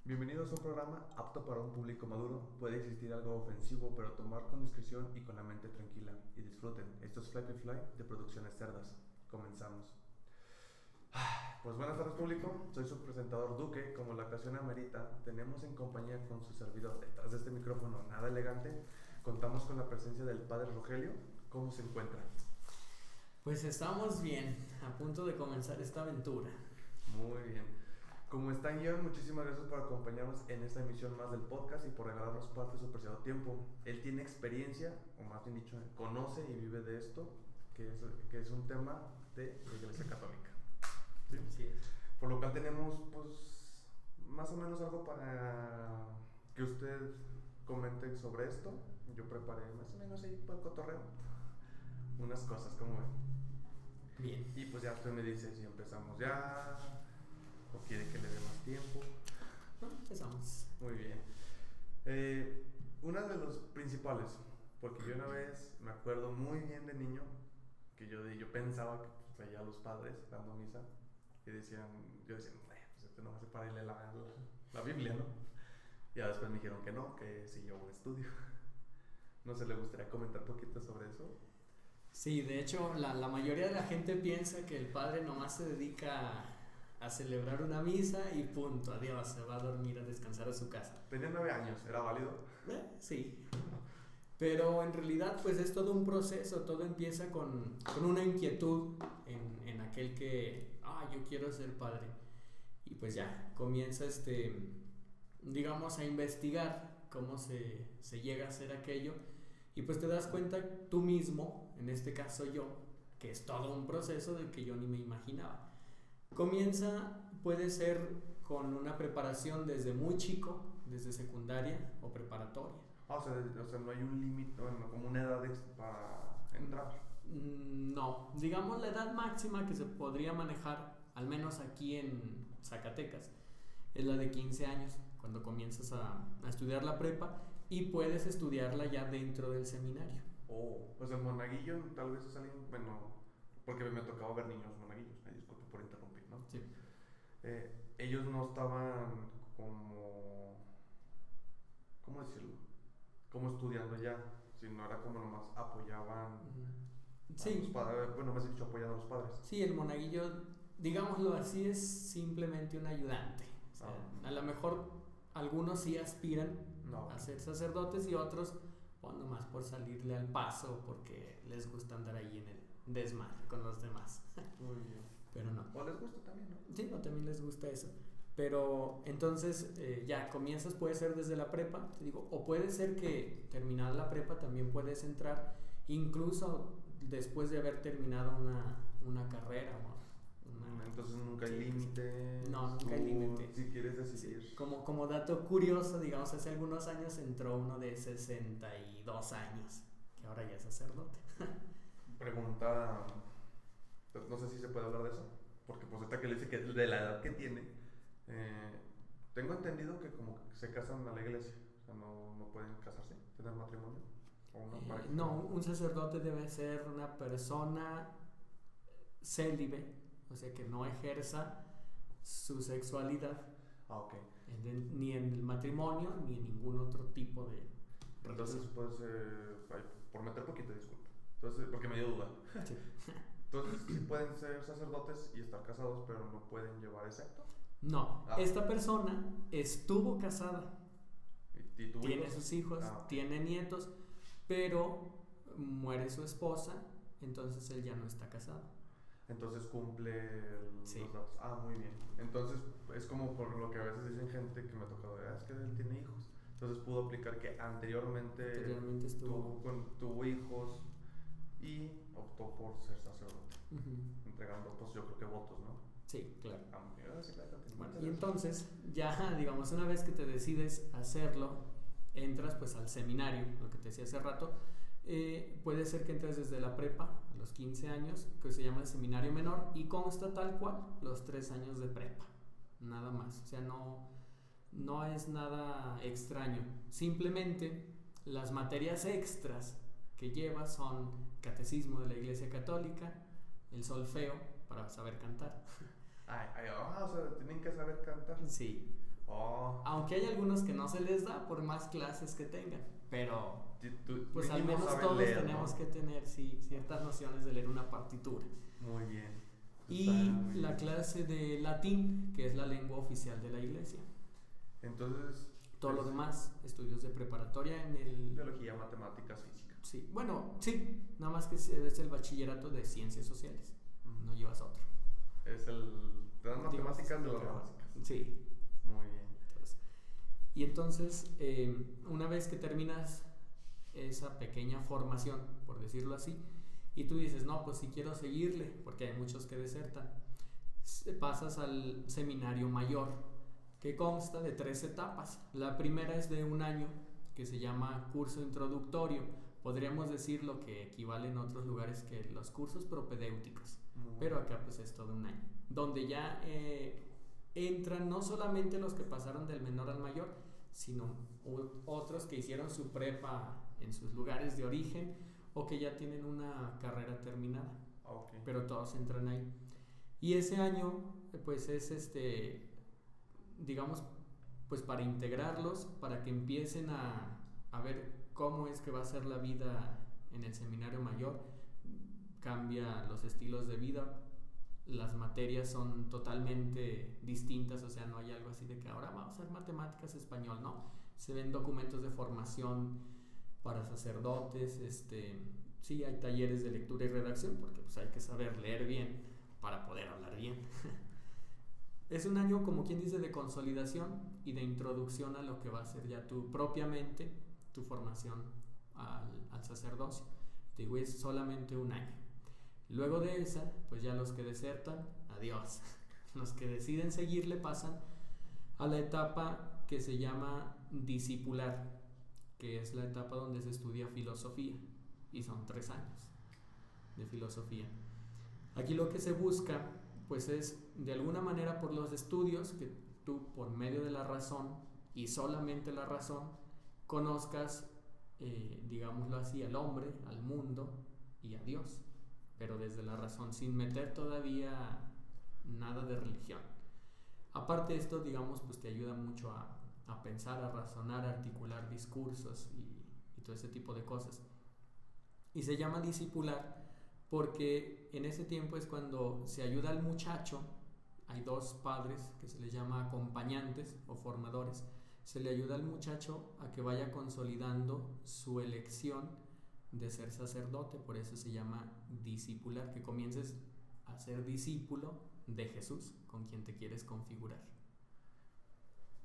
Bienvenidos a un programa apto para un público maduro. Puede existir algo ofensivo, pero tomar con discreción y con la mente tranquila. Y disfruten. Esto es Fly Fly de Producciones Cerdas. Comenzamos. Pues buenas tardes, público. Soy su presentador Duque. Como la ocasión amerita, tenemos en compañía con su servidor detrás de este micrófono nada elegante. Contamos con la presencia del padre Rogelio. ¿Cómo se encuentra? Pues estamos bien, a punto de comenzar esta aventura. Muy bien. Como están, John, muchísimas gracias por acompañarnos en esta emisión más del podcast y por regalarnos parte de su preciado tiempo. Él tiene experiencia, o más bien dicho, conoce y vive de esto, que es un tema de la Iglesia Católica. ¿Sí? Así es. Por lo cual tenemos, pues, más o menos algo para que usted comente sobre esto. Yo preparé más o menos ahí para el cotorreo unas cosas, como ven. Bien. Y pues ya usted me dice si empezamos ya o quiere que le dé más tiempo. Bueno, empezamos. Muy bien. Una de los principales, porque yo una vez me acuerdo muy bien de niño que yo pensaba que pues, veía a los padres dando misa y yo decía, pues este no hace para irle la Biblia, ¿no? Y ya después me dijeron que no, que si yo un estudio. No sé, ¿le gustaría comentar un poquito sobre eso? Sí, de hecho, la mayoría de la gente piensa que el padre nomás se dedica a celebrar una misa y punto, adiós, se va a dormir a descansar a su casa. Tenía 9 años, ¿era válido? Sí. Pero en realidad, pues es todo un proceso, todo empieza con una inquietud en aquel que, yo quiero ser padre. Y pues ya, comienza digamos, a investigar cómo se llega a hacer aquello. Y pues te das cuenta tú mismo, en este caso yo, que es todo un proceso del que yo ni me imaginaba. Puede ser con una preparación desde muy chico, desde secundaria o preparatoria. O sea, no hay un límite, bueno, como una edad para entrar. No, digamos la edad máxima que se podría manejar, al menos aquí en Zacatecas, es la de 15 años, cuando comienzas a estudiar la prepa y puedes estudiarla ya dentro del seminario. Pues el monaguillo tal vez es alguien, bueno, porque me tocaba ver niños monaguillos, disculpe por interrumpir, ¿no? Sí. Ellos no estaban como, ¿cómo decirlo? Como estudiando ya, sino era como nomás apoyaban Sí. a los padres, bueno, más dicho, apoyan a los padres. Sí, el monaguillo, digámoslo así, es simplemente un ayudante. O sea, a lo mejor algunos sí aspiran a ser sacerdotes y otros, pues nomás por salirle al paso, porque les gusta andar ahí en el desmadre con los demás. Muy bien. Pero no. O les gusta también, ¿no? Sí, no, también les gusta eso. Pero entonces ya comienzas, puede ser desde la prepa, te digo, o puede ser que terminada la prepa también puedes entrar, incluso después de haber terminado una carrera. Entonces nunca hay límite. No, nunca hay límite. Si quieres decidir. Sí. Como dato curioso, digamos, hace algunos años entró uno de 62 años, que ahora ya es sacerdote. Pregunta, no sé si se puede hablar de eso, porque pues esta que le dice que de la edad que tiene, tengo entendido que como que se casan a la iglesia, o sea, no pueden casarse, tener matrimonio. No, un sacerdote debe ser una persona célibe, o sea, que no ejerza su sexualidad. Ok. Ni en el matrimonio ni en ningún otro tipo de relación. Entonces, pues, por meter poquito, disculpa. Entonces, porque me dio duda. Sí. Entonces, sí pueden ser sacerdotes y estar casados, pero no pueden llevar ese acto. No, esta persona estuvo casada. ¿Y tiene hijos? Sus hijos, tiene nietos, pero muere su esposa, entonces él ya no está casado. Entonces cumple sí. Los datos. Muy bien. Entonces es como por lo que a veces dicen gente que me ha tocado, es que él tiene hijos. Entonces pudo aplicar que anteriormente tuvo hijos y optó por ser sacerdote, entregando, pues yo creo que votos, ¿no? Sí, claro. Bueno, y entonces ya, digamos, una vez que te decides hacerlo, entras pues al seminario, lo que te decía hace rato. Puede ser que entres desde la prepa a los 15 años, que se llama el seminario menor, y consta tal cual los 3 años de prepa, nada más. O sea, no es nada extraño. Simplemente las materias extras que llevas son catecismo de la Iglesia Católica, el solfeo para saber cantar. O sea, tienen que saber cantar. Sí. Oh, Aunque hay algunos que no se les da por más clases que tengan, pero pues al mínimo menos saben todos leer, tenemos ¿no? que tener sí, ciertas nociones de leer una partitura. Muy bien. Está Y muy la bien. clase de latín, que es la lengua oficial de la iglesia. Entonces, Todo lo es demás, estudios de preparatoria en el... biología, matemáticas, física. Sí, bueno, sí, nada más que es el bachillerato de ciencias sociales, no llevas otro. Es el... Te dan Digamos, matemáticas de lo las que vas. básicas. Sí. Muy bien. Y entonces, una vez que terminas esa pequeña formación, por decirlo así, y tú dices, no, pues si quiero seguirle, porque hay muchos que desertan, pasas al seminario mayor, que consta de 3 etapas. La primera es de un año, que se llama curso introductorio. Podríamos decir lo que equivale en otros lugares que los cursos propedéuticos, pero acá pues es todo un año, donde ya entran no solamente los que pasaron del menor al mayor, sino otros que hicieron su prepa en sus lugares de origen o que ya tienen una carrera terminada, Okay. pero todos entran ahí. Y ese año pues es digamos, pues para integrarlos, para que empiecen a ver cómo es que va a ser la vida en el seminario mayor. Cambia los estilos de vida, las materias son totalmente distintas, o sea, no hay algo así de que ahora vamos a hacer matemáticas, español, no. Se ven documentos de formación para sacerdotes, sí hay talleres de lectura y redacción, porque pues hay que saber leer bien para poder hablar bien. Es un año, como quien dice, de consolidación y de introducción a lo que va a ser ya propiamente tu formación al sacerdocio. Te digo, es solamente un año. Luego de esa, pues ya los que desertan, adiós. Los que deciden seguirle pasan a la etapa que se llama discipular, que es la etapa donde se estudia filosofía, y son 3 años de filosofía. Aquí lo que se busca pues es de alguna manera por los estudios que tú por medio de la razón y solamente la razón conozcas, digámoslo así, al hombre, al mundo y a Dios, pero desde la razón, sin meter todavía nada de religión. Aparte de esto, digamos, pues te ayuda mucho a pensar, a razonar, a articular discursos y todo ese tipo de cosas. Y se llama discipular porque en ese tiempo es cuando se ayuda al muchacho. Hay 2 padres que se les llama acompañantes o formadores. Se le ayuda al muchacho a que vaya consolidando su elección de ser sacerdote, por eso se llama discipular, que comiences a ser discípulo de Jesús, con quien te quieres configurar.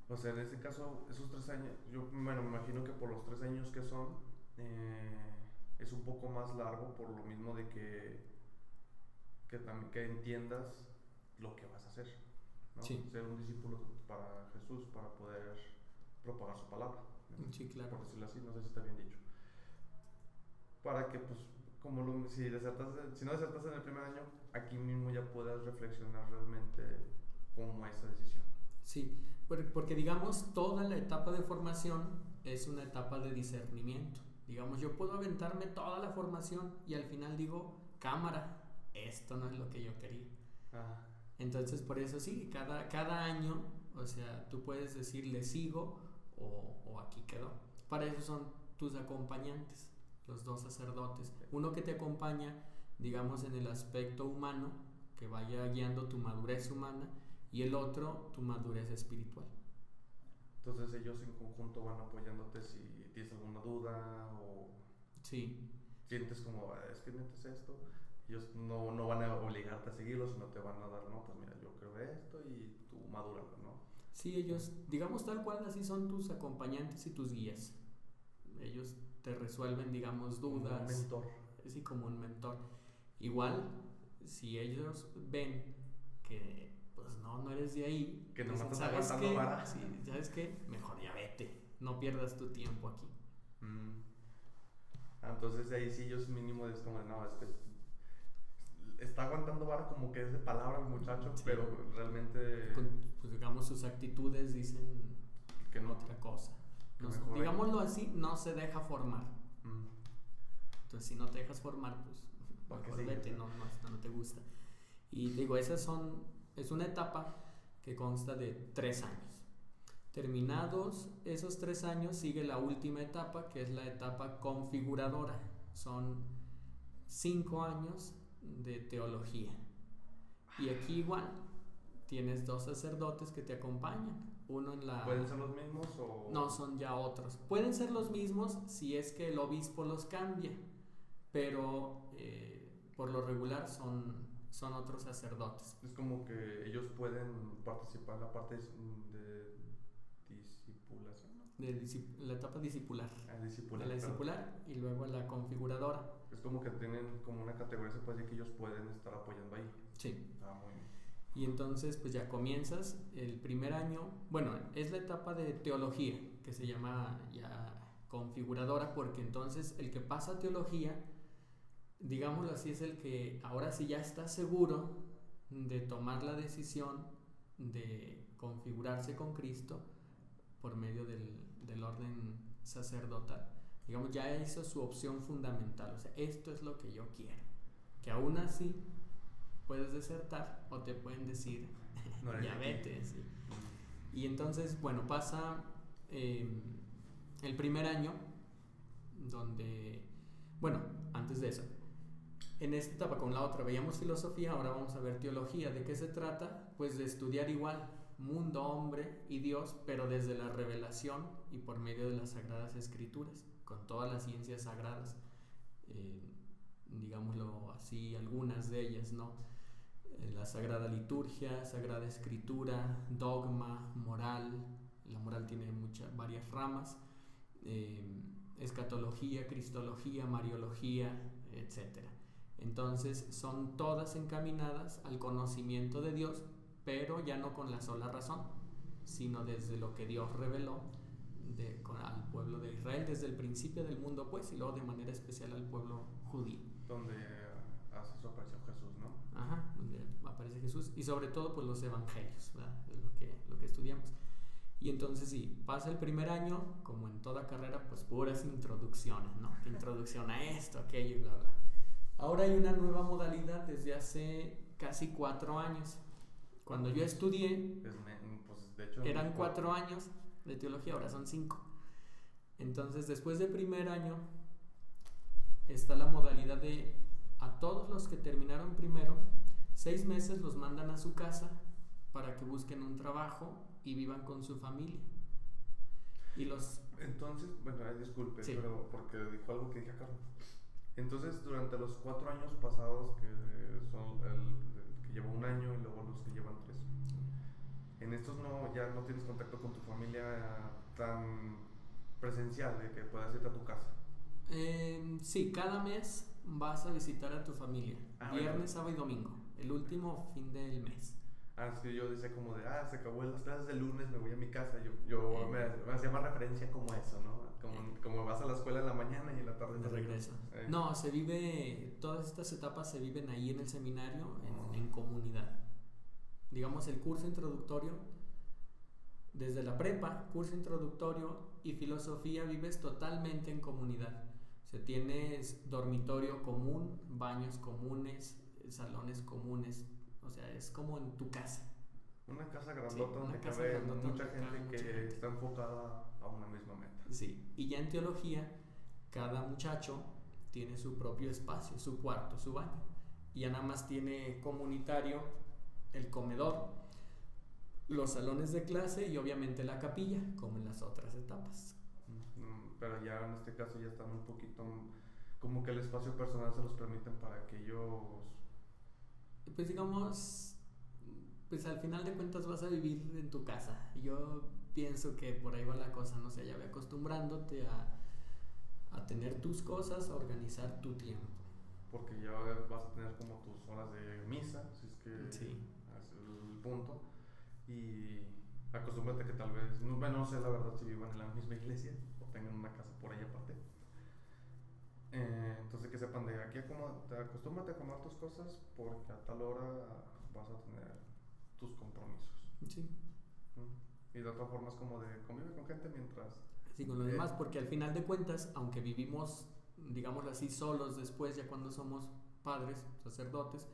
O sea, en este caso, esos 3 años, yo me imagino que por los 3 años que son, es un poco más largo por lo mismo de que entiendas lo que vas a hacer, ¿no? Sí. Ser un discípulo para Jesús, para poder propagar su palabra, ¿no? Sí, claro. Por decirlo así, no sé si está bien dicho. Para que, pues, si no desertas en el primer año, aquí mismo ya puedas reflexionar realmente cómo es esa decisión. Sí, porque digamos, toda la etapa de formación es una etapa de discernimiento. Digamos, yo puedo aventarme toda la formación y al final digo, cámara, esto no es lo que yo quería. Ah. Entonces, por eso sí, cada año, o sea, tú puedes decir, le sigo o aquí quedó. Para eso son tus acompañantes, los 2 sacerdotes. Uno que te acompaña, digamos, en el aspecto humano, que vaya guiando tu madurez humana, y el otro, tu madurez espiritual. Entonces ellos en conjunto van apoyándote si tienes alguna duda o sí. Sientes como, es que neta es esto. Ellos no van a obligarte a seguirlo, sino te van a dar, no, pues mira, yo creo esto y tú madúralo, ¿no? Sí, ellos, digamos tal cual, así son tus acompañantes y tus guías. Ellos te resuelven, digamos, dudas. Como un mentor. Sí, como un mentor. Igual, si ellos ven que pues no eres de ahí, que no dicen, estás ¿sabes aguantando qué? vara. Sí, ¿sabes qué? Mejor ya vete, no pierdas tu tiempo aquí. Entonces ahí sí ellos mínimo es como, no, está aguantando vara como que es de palabra el muchacho, sí. Pero realmente... Pues digamos sus actitudes dicen que no, otra cosa. Digámoslo así, no se deja formar. Entonces si no te dejas formar, pues mejor vete, no te gusta. Y digo, es una etapa que consta de 3 años. Terminados esos 3 años, sigue la última etapa, que es la etapa configuradora. Son 5 años de teología. Y aquí igual tienes 2 sacerdotes que te acompañan. Uno en la... ¿Pueden ser los mismos o...? No, son ya otros. Pueden ser los mismos si es que el obispo los cambia, pero por lo regular son otros sacerdotes. Es como que ellos pueden participar en la parte de discipulación, ¿no? La etapa discipular. Discipular. La discipular y luego la configuradora. Es como que tienen como una categoría, se puede decir, que ellos pueden estar apoyando ahí. Sí. Muy bien. Y entonces pues ya comienzas el primer año, bueno, es la etapa de teología, que se llama ya configuradora, porque entonces el que pasa a teología, digámoslo así, es el que ahora sí ya está seguro de tomar la decisión de configurarse con Cristo por medio del orden sacerdotal. Digamos, ya hizo su opción fundamental, o sea, esto es lo que yo quiero. Que aún así puedes desertar o te pueden decir, no, ya vete. Sí. Y entonces, bueno, pasa el primer año donde, bueno, antes de eso, en esta etapa con la otra veíamos filosofía, ahora vamos a ver teología. ¿De qué se trata? Pues de estudiar igual mundo, hombre y Dios, pero desde la revelación y por medio de las Sagradas Escrituras, con todas las ciencias sagradas, digámoslo así, algunas de ellas, ¿no? La Sagrada Liturgia, Sagrada Escritura, dogma, moral. La moral tiene varias ramas, escatología, cristología, mariología, etc. Entonces son todas encaminadas al conocimiento de Dios, pero ya no con la sola razón, sino desde lo que Dios reveló al pueblo de Israel desde el principio del mundo, pues, y luego de manera especial al pueblo judío. Donde hace su aparición Jesús, ¿no? Ajá, donde aparece Jesús, y sobre todo pues los evangelios, ¿verdad? Es lo que estudiamos. Y entonces sí, pasa el primer año, como en toda carrera, pues puras introducciones, ¿no? Introducción a esto, aquello y bla, bla. Ahora hay una nueva modalidad desde hace casi 4 años. Cuando yo estudié, pues, de hecho, eran 4 años de teología, ahora son 5. Entonces, después del primer año, está la modalidad de a todos los que terminaron primero, 6 meses los mandan a su casa para que busquen un trabajo y vivan con su familia. Entonces, bueno, disculpe, sí, pero porque dijo algo que dije acá. Entonces, durante los 4 años pasados, que son el que lleva 1 año y luego los que llevan 3, en estos ya no tienes contacto con tu familia tan presencial de que puedas irte a tu casa. Sí, cada mes vas a visitar a tu familia, viernes, bueno, sábado y domingo, el último fin del mes. Es que yo decía como de, se acabó las clases del lunes, me voy a mi casa. Yo me hacía más referencia como eso, ¿no? Como vas a la escuela en la mañana y en la tarde de regreso. No, todas estas etapas se viven ahí en el seminario, en comunidad. Digamos, el curso introductorio, desde la prepa, curso introductorio y filosofía, vives totalmente en comunidad. O sea, tienes dormitorio común, baños comunes, salones comunes. O sea, es como en tu casa. Una casa grandota, donde cabe mucha gente que está enfocada a una misma meta. Sí, y ya en teología, cada muchacho tiene su propio espacio, su cuarto, su baño. Y ya nada más tiene comunitario el comedor, los salones de clase y obviamente la capilla, como en las otras etapas. Pero ya en este caso ya están un poquito, como que el espacio personal se los permiten para que ellos... Pues digamos, pues al final de cuentas vas a vivir en tu casa. Yo pienso que por ahí va la cosa, no sé, ya ve acostumbrándote a tener tus cosas, a organizar tu tiempo. Porque ya vas a tener como tus horas de misa, si es que sí, es el punto. Y acostúmbrate que tal vez, no sé la verdad si vivan en la misma iglesia o tengan una casa por ahí aparte. Entonces que sepan de aquí acostúmbrate a comer tus cosas porque a tal hora vas a tener tus compromisos. Sí. Y de otra forma es como de convive con gente mientras... Sí, con los demás, porque al final de cuentas, aunque vivimos, digámoslo así, solos después, ya cuando somos padres, sacerdotes,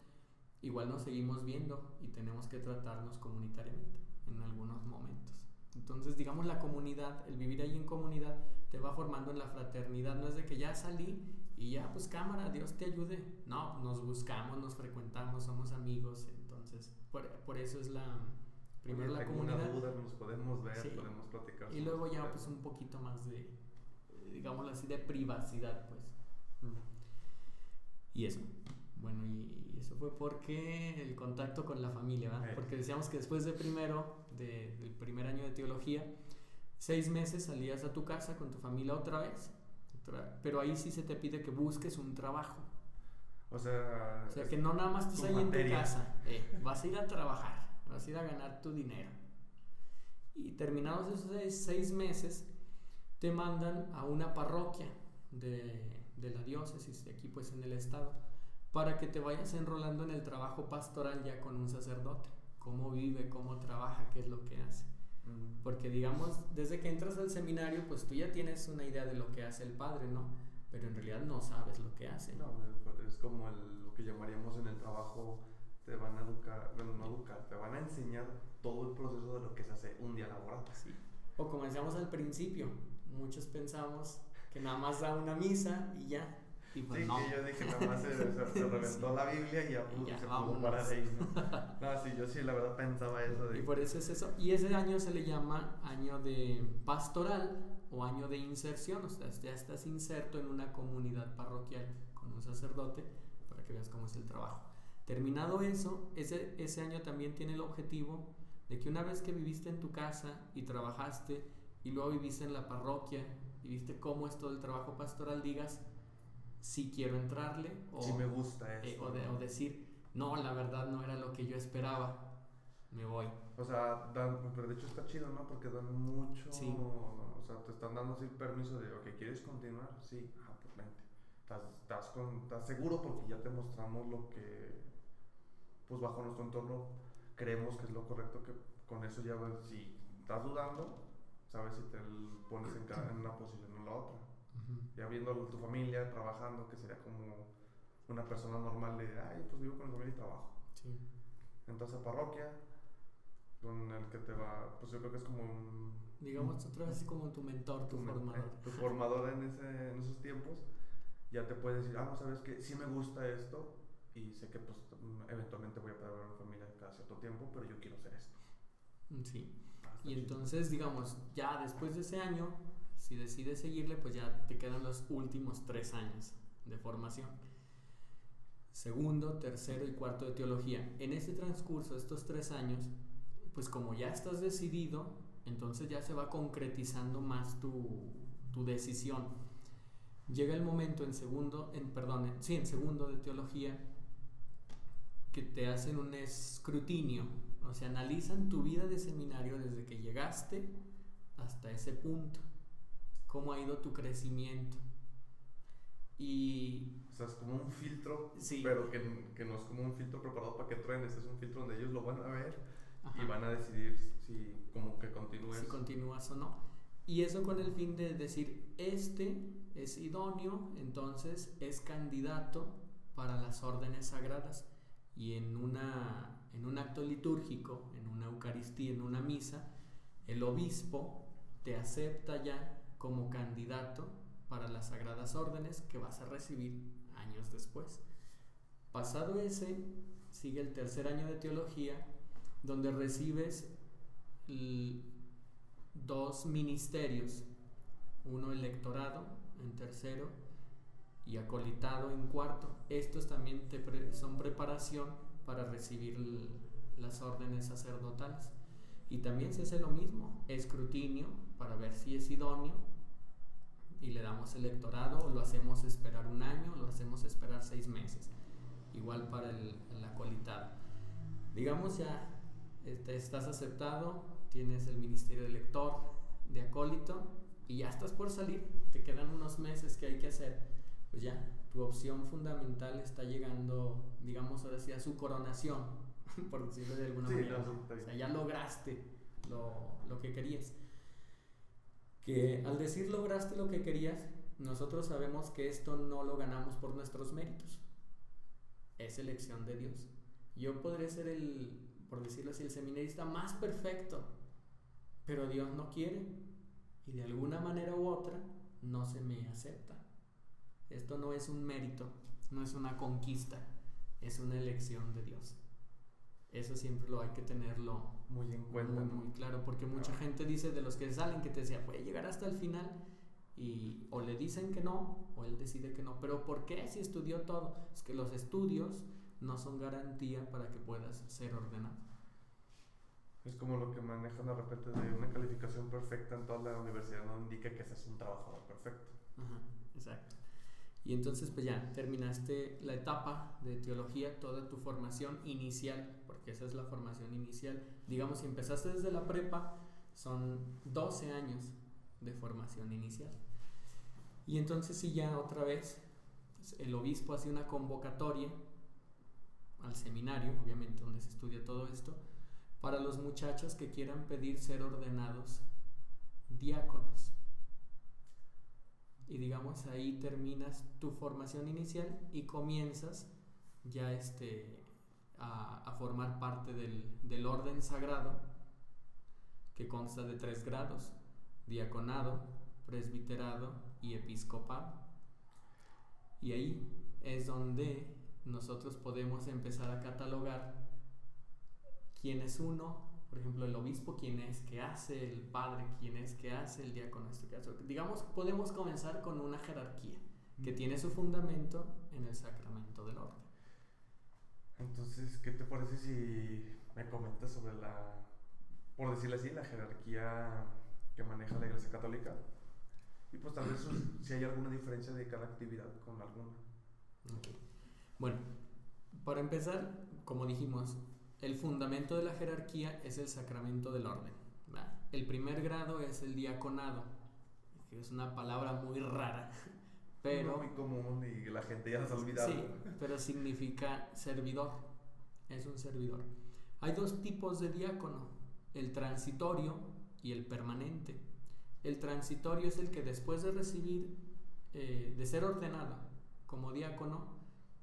igual nos seguimos viendo y tenemos que tratarnos comunitariamente en algunos momentos. Entonces Entonces, digamos, la comunidad, el vivir ahí en comunidad, te va formando en la fraternidad. No es de que ya salí y ya, pues cámara, Dios te ayude. No, nos buscamos, nos frecuentamos, somos amigos. Entonces, por eso es primero la comunidad. Una duda, nos podemos ver, sí. Podemos platicar. Y luego ya, pues un poquito más de, digámoslo así, de privacidad, pues. Y eso. Bueno, y eso fue porque el contacto con la familia, ¿verdad? Porque decíamos que después del primer año de teología, 6 meses salías a tu casa con tu familia otra vez, pero ahí sí se te pide que busques un trabajo. O sea que no nada más estás ahí en tu casa, vas a ir a trabajar, vas a ir a ganar tu dinero. Y terminados esos 6 meses, te mandan a una parroquia de la diócesis, de aquí pues en el estado, para que te vayas enrolando en el trabajo pastoral ya con un sacerdote. Cómo vive, cómo trabaja, qué es lo que hace. Porque digamos, desde que entras al seminario, pues tú ya tienes una idea de lo que hace el padre, ¿no? Pero en realidad no sabes lo que hace. No, es como lo que llamaríamos en el trabajo, te van a educar, bueno, no educar, te van a enseñar todo el proceso de lo que se hace un día laboral. Sí. O como decíamos al principio, muchos pensamos que nada más da una misa y ya. Y pues sí, no. que yo dije nada más se reventó la Biblia y ya, se pudo parar ahí, ¿no? No, sí, yo sí la verdad pensaba eso. Y por eso es eso. Y ese año se le llama año de pastoral o año de inserción. O sea, ya estás inserto en una comunidad parroquial con un sacerdote para que veas cómo es el trabajo. Terminado eso, ese año también tiene el objetivo de que una vez que viviste en tu casa y trabajaste y luego viviste en la parroquia y viste cómo es todo el trabajo pastoral, digas si quiero entrarle o si me gusta eso, o decir no, la verdad no era lo que yo esperaba, me voy. O sea, pero de hecho está chido, ¿no? Porque dan mucho, sí. O sea, te están dando así el permiso de, ok, ¿quieres continuar? Sí, pues vente. ¿Estás seguro? Porque ya te mostramos lo que, pues bajo nuestro entorno creemos que es lo correcto, que con eso ya ves, si estás dudando, sabes si te pones en una posición o en la otra. Ya viendo a tu familia trabajando, que sería como una persona normal de, ay, pues vivo con mi familia y trabajo. Sí. Entonces, parroquia, con el que te va, pues yo creo que es como digamos otra vez como tu mentor, tu formador. Tu formador en esos tiempos, ya te puede decir, no, sabes que sí me gusta esto y sé que pues eventualmente voy a poder ver a mi familia cada cierto tiempo, pero yo quiero hacer esto. Sí. Y entonces, digamos, ya después de ese año, si decides seguirle, pues ya te quedan los últimos 3 años de formación. Segundo, tercero y cuarto de teología. En este transcurso, estos 3 años, pues como ya estás decidido, entonces ya se va concretizando más tu decisión. Llega el momento en segundo de teología, que te hacen un escrutinio, o sea, analizan tu vida de seminario desde que llegaste hasta ese punto, cómo ha ido tu crecimiento. Y o sea, es como un filtro, sí. Pero que no es como un filtro preparado para que truenes, es un filtro donde ellos lo van a ver. Ajá. Y van a decidir si como que continúes. Si continúas o no. Y eso con el fin de decir, este es idóneo, entonces es candidato para las órdenes sagradas. Y en un acto litúrgico, en una Eucaristía, en una misa, el obispo te acepta ya como candidato para las sagradas órdenes que vas a recibir años después. Pasado ese, sigue el tercer año de teología, donde recibes 2 ministerios, uno electorado en tercero y acolitado en cuarto. Estos también son preparación para recibir las órdenes sacerdotales. Y también se hace lo mismo, escrutinio para ver si es idóneo, y le damos electorado, o lo hacemos esperar 1 año, o lo hacemos esperar 6 meses. Igual para el acolitado. Digamos ya estás aceptado, tienes el ministerio de lector, de acólito, y ya estás por salir, te quedan unos meses que hay que hacer. Pues ya, tu opción fundamental está llegando, digamos ahora sí, a su coronación, por decirlo de alguna manera. ¿No? O sea, ya lograste lo que querías. Que al decir lograste lo que querías, nosotros sabemos que esto no lo ganamos por nuestros méritos. Es elección de Dios. Yo podré ser por decirlo así, el seminarista más perfecto, pero Dios no quiere y de alguna manera u otra no se me acepta. Esto no es un mérito, no es una conquista, es una elección de Dios. Eso siempre lo hay que tenerlo muy en cuenta, muy claro, porque mucha gente dice de los que salen que te decía, puede llegar hasta el final y o le dicen que no o él decide que no, pero ¿por qué si estudió todo? Es que los estudios no son garantía para que puedas ser ordenado. Es como lo que manejan de repente de una calificación perfecta en toda la universidad no indica que seas un trabajador perfecto. Ajá, exacto. Y entonces pues ya terminaste la etapa de teología, toda tu formación inicial, porque esa es la formación inicial. Digamos, si empezaste desde la prepa, son 12 años de formación inicial. Y entonces sí, ya otra vez el obispo hace una convocatoria al seminario, obviamente donde se estudia todo esto, para los muchachos que quieran pedir ser ordenados diáconos. Y digamos, ahí terminas tu formación inicial y comienzas ya a formar parte del orden sagrado, que consta de 3 grados: diaconado, presbiterado y episcopado. Y ahí es donde nosotros podemos empezar a catalogar quién es uno, por ejemplo, el obispo, quién es que hace, el padre, quién es que hace, el diácono, digamos, podemos comenzar con una jerarquía que tiene su fundamento en el sacramento del orden. Entonces, ¿qué te parece si me comentas sobre por decirlo así, la jerarquía que maneja la Iglesia Católica? Y pues tal vez si hay alguna diferencia de cada actividad con alguna. Okay. Bueno, para empezar, como dijimos, el fundamento de la jerarquía es el sacramento del orden, ¿verdad? El primer grado es el diaconado, que es una palabra muy rara, pero no muy común y la gente ya las ha olvidado. Sí, pero significa servidor, es un servidor. Hay 2 tipos de diácono, el transitorio y el permanente. El transitorio es el que después de recibir, de ser ordenado como diácono,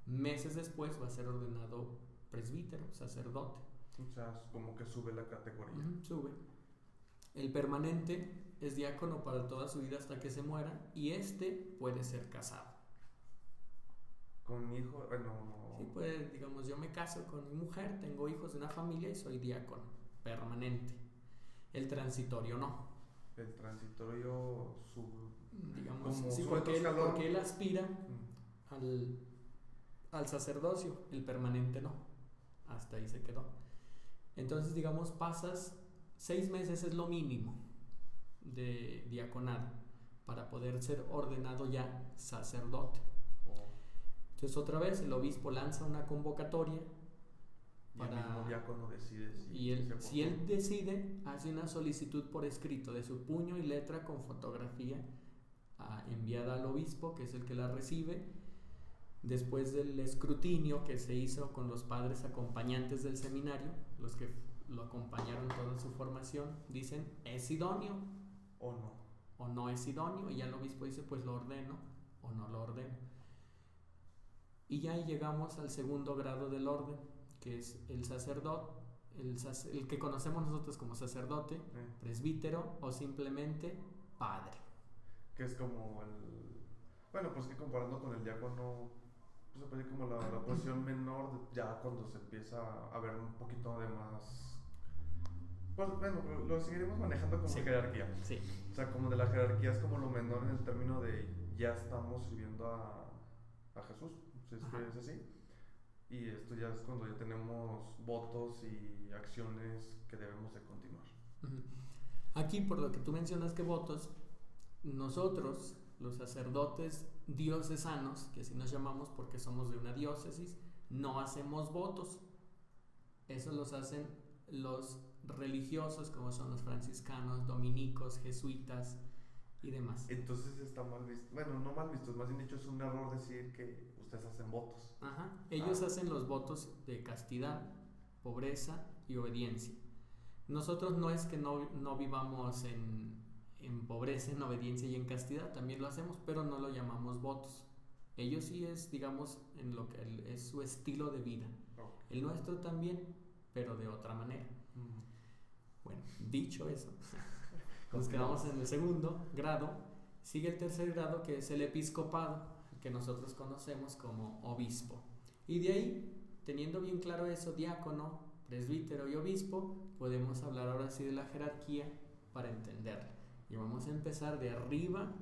meses después va a ser ordenado presbítero, sacerdote. O sea, es como que sube la categoría. Sube. El permanente es diácono para toda su vida hasta que se muera, y puede ser casado. ¿Con hijo? Bueno. Sí, pues digamos, yo me caso con mi mujer, tengo hijos de una familia y soy diácono permanente. El transitorio no. El transitorio digamos, sí, porque él aspira al sacerdocio, el permanente no. Hasta ahí se quedó. Entonces, digamos, pasas 6 meses, es lo mínimo de diaconado para poder ser ordenado ya sacerdote. Entonces, otra vez el obispo lanza una convocatoria para, el mismo diácono decide si él decide, hace una solicitud por escrito de su puño y letra con fotografía enviada al obispo, que es el que la recibe. Después del escrutinio que se hizo con los padres acompañantes del seminario, los que lo acompañaron toda su formación, dicen, ¿es idóneo? O no es idóneo, y ya el obispo dice, pues lo ordeno o no lo ordeno. Y ya llegamos al segundo grado del orden, que es el sacerdote, el que conocemos nosotros como sacerdote, presbítero o simplemente padre. Que es como bueno, pues que comparando con el diácono, pues se puede como la posición menor, ya cuando se empieza a ver un poquito de más. Pues bueno, lo seguiremos manejando como jerarquía. Sí. O sea, como de la jerarquía es como lo menor en el término de ya estamos sirviendo a Jesús, si es que es así. Y esto ya es cuando ya tenemos votos y acciones que debemos de continuar. Aquí, por lo que tú mencionas que votos, nosotros, los sacerdotes diocesanos, que así nos llamamos porque somos de una diócesis, no hacemos votos. Eso los hacen los religiosos, como son los franciscanos, dominicos, jesuitas y demás. Entonces está mal visto. Bueno, no mal visto, más bien dicho es un error decir que ustedes hacen votos. Ajá. Ellos hacen los votos de castidad, pobreza y obediencia. Nosotros no es que no vivamos en pobreza, en obediencia y en castidad, también lo hacemos, pero no lo llamamos votos. Ellos sí es, digamos, en lo que es su estilo de vida. El nuestro también, pero de otra manera. Bueno, dicho eso, Nos quedamos en el segundo grado. Sigue el tercer grado, que es el episcopado, que nosotros conocemos como obispo. Y de ahí, teniendo bien claro eso, diácono, presbítero y obispo, podemos hablar ahora sí de la jerarquía para entenderla. Y vamos a empezar de arriba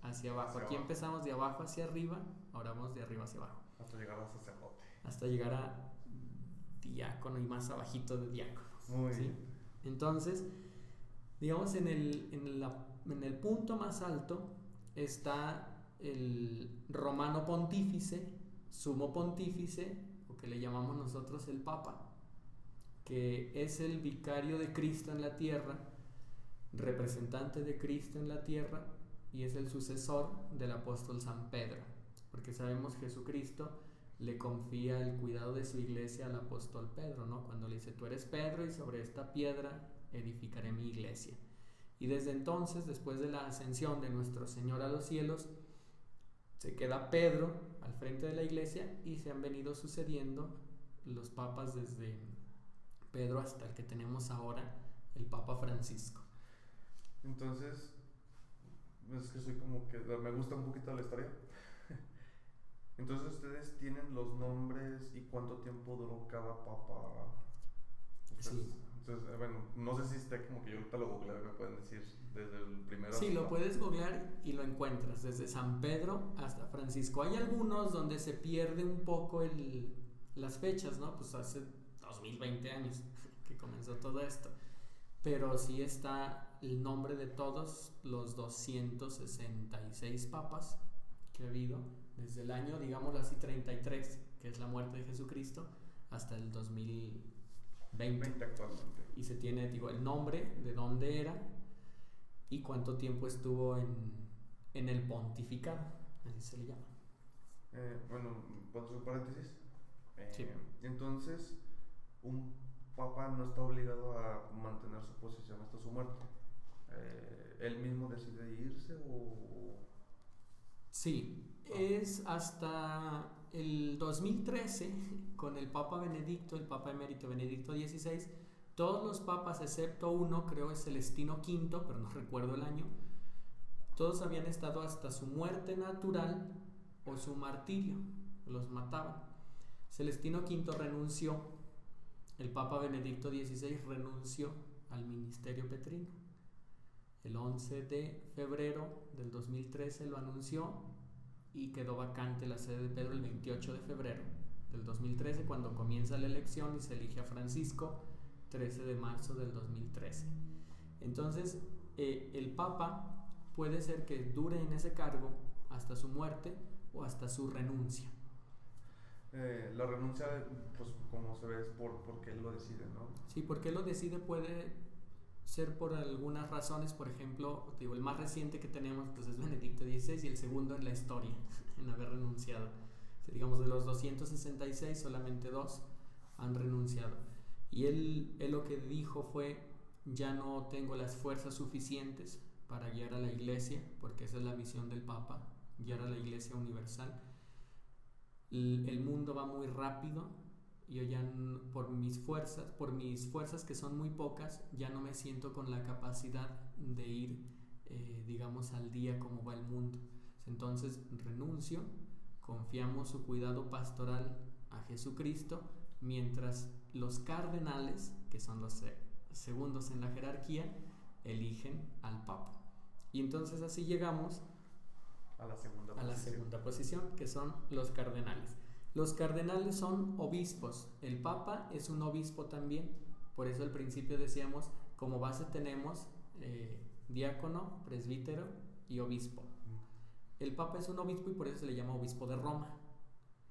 hacia abajo. Aquí empezamos de abajo hacia arriba, ahora vamos de arriba hacia abajo. Hasta llegar a sacerdote. Hasta llegar a diácono y más abajito de diácono. Muy ¿sí? bien. Entonces, digamos, en el punto más alto está el romano pontífice, sumo pontífice, o que le llamamos nosotros el Papa, que es el vicario de Cristo en la tierra, representante de Cristo en la tierra, y es el sucesor del apóstol San Pedro, porque sabemos Jesucristo le confía el cuidado de su iglesia al apóstol Pedro, ¿no? Cuando le dice, tú eres Pedro y sobre esta piedra edificaré mi iglesia. Y desde entonces, después de la ascensión de nuestro Señor a los cielos, se queda Pedro al frente de la iglesia y se han venido sucediendo los papas desde Pedro hasta el que tenemos ahora, el Papa Francisco. Entonces, es que soy como que me gusta un poquito la historia. Entonces ustedes tienen los nombres y cuánto tiempo duró cada papa. Sí. Entonces, bueno, no sé si esté como que yo ahorita lo googleo y me pueden decir desde el primero. Sí, lo puedes googlear y lo encuentras desde San Pedro hasta Francisco. Hay algunos donde se pierde un poco las fechas, ¿no? Pues hace 2020 años que comenzó todo esto. Pero sí está el nombre de todos los 266 papas que ha habido desde el año, digámoslo así, 33, que es la muerte de Jesucristo, hasta el 2020 actualmente. Y se tiene, digo, el nombre, de dónde era y cuánto tiempo estuvo en el pontificado, así se le llama. Bueno, ¿puedo hacer un paréntesis? Sí. Entonces, un papa no está obligado a mantener su posición hasta su muerte. ¿Él mismo decide irse o...? Sí, es hasta el 2013, con el Papa Benedicto, el Papa Emérito Benedicto XVI, todos los papas, excepto uno, creo es Celestino V, pero no recuerdo el año, todos habían estado hasta su muerte natural o su martirio, los mataban. Celestino V renunció, el Papa Benedicto XVI renunció al ministerio petrino. El 11 de febrero del 2013 lo anunció y quedó vacante la sede de Pedro el 28 de febrero del 2013, cuando comienza la elección y se elige a Francisco, 13 de marzo del 2013. Entonces, el Papa puede ser que dure en ese cargo hasta su muerte o hasta su renuncia. La renuncia, pues como se ve, es porque él lo decide, ¿no? Sí, porque él lo decide puede ser por algunas razones. Por ejemplo, digo, el más reciente que tenemos pues es Benedicto XVI y el segundo en la historia en haber renunciado. Digamos, de los 266 solamente 2 han renunciado. Y él lo que dijo fue, ya no tengo las fuerzas suficientes para guiar a la iglesia, porque esa es la misión del Papa, guiar a la iglesia universal. El mundo va muy rápido y yo ya por mis fuerzas que son muy pocas, ya no me siento con la capacidad de ir, digamos, al día como va el mundo. Entonces renuncio, confiamos su cuidado pastoral a Jesucristo, mientras los cardenales, que son los segundos en la jerarquía, eligen al Papa. Y entonces así llegamos a la segunda posición, que son los cardenales. Los cardenales son obispos. El Papa es un obispo también. Por eso al principio decíamos, como base tenemos diácono, presbítero y obispo. El Papa es un obispo y por eso se le llama obispo de Roma.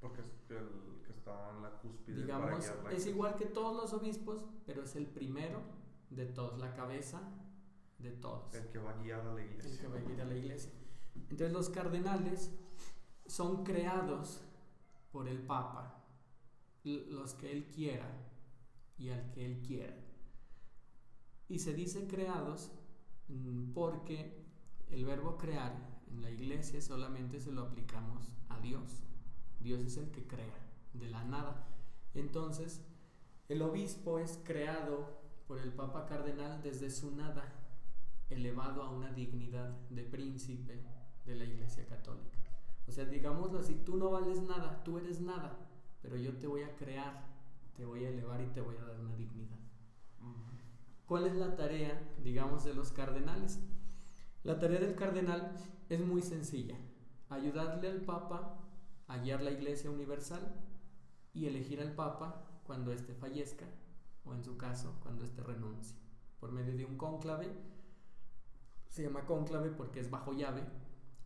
Porque es el que está en la cúspide. Digamos, es igual que todos los obispos, pero es el primero de todos, la cabeza de todos. El que va a guiar a la iglesia. El que va a guiar a la iglesia. Entonces los cardenales son creados por el Papa, los que él quiera y al que él quiera. Y se dice creados porque el verbo crear en la iglesia solamente se lo aplicamos a Dios. Dios es el que crea de la nada. Entonces el obispo es creado por el Papa cardenal desde su nada. elevado a una dignidad de príncipe de la Iglesia Católica. O sea, digámoslo así, tú no vales nada, tú eres nada, pero yo te voy a crear, te voy a elevar y te voy a dar una dignidad. ¿Cuál es la tarea, digamos, de los cardenales? La tarea del cardenal es muy sencilla: ayudarle al Papa a guiar la Iglesia universal y elegir al Papa cuando éste fallezca, o en su caso, cuando éste renuncie, por medio de un cónclave. Se llama cónclave porque es bajo llave,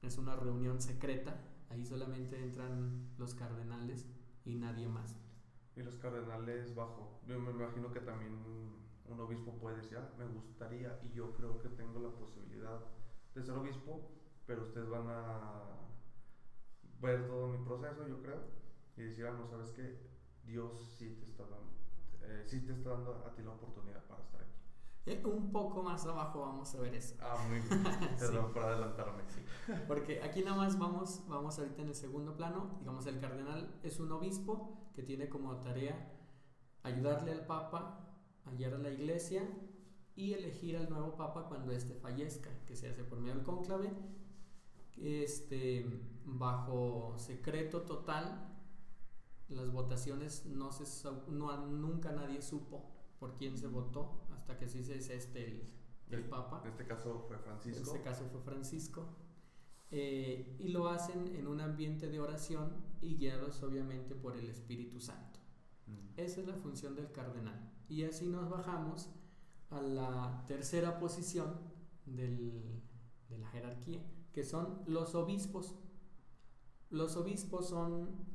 es una reunión secreta, ahí solamente entran los cardenales y nadie más. Y los cardenales yo me imagino que también un obispo puede decir, me gustaría y yo creo que tengo la posibilidad de ser obispo, pero ustedes van a ver todo mi proceso, yo creo, y decir, no, sabes que Dios sí te está dando a ti la oportunidad para estar aquí. Un poco más abajo vamos a ver eso. Muy bien, perdón Sí. por adelantarme. Sí. Porque aquí nada más vamos ahorita en el segundo plano. Digamos, el cardenal es un obispo que tiene como tarea ayudarle al Papa a guiar a la Iglesia y elegir al nuevo Papa cuando éste fallezca, que se hace por medio del cónclave, bajo secreto total. Las votaciones nunca nadie supo por quién se votó hasta que sí es el Papa. En este caso fue Francisco. Y lo hacen en un ambiente de oración y guiados obviamente por el Espíritu Santo. Esa es la función del cardenal. Y así nos bajamos a la tercera posición de la jerarquía, que son los obispos. Los obispos son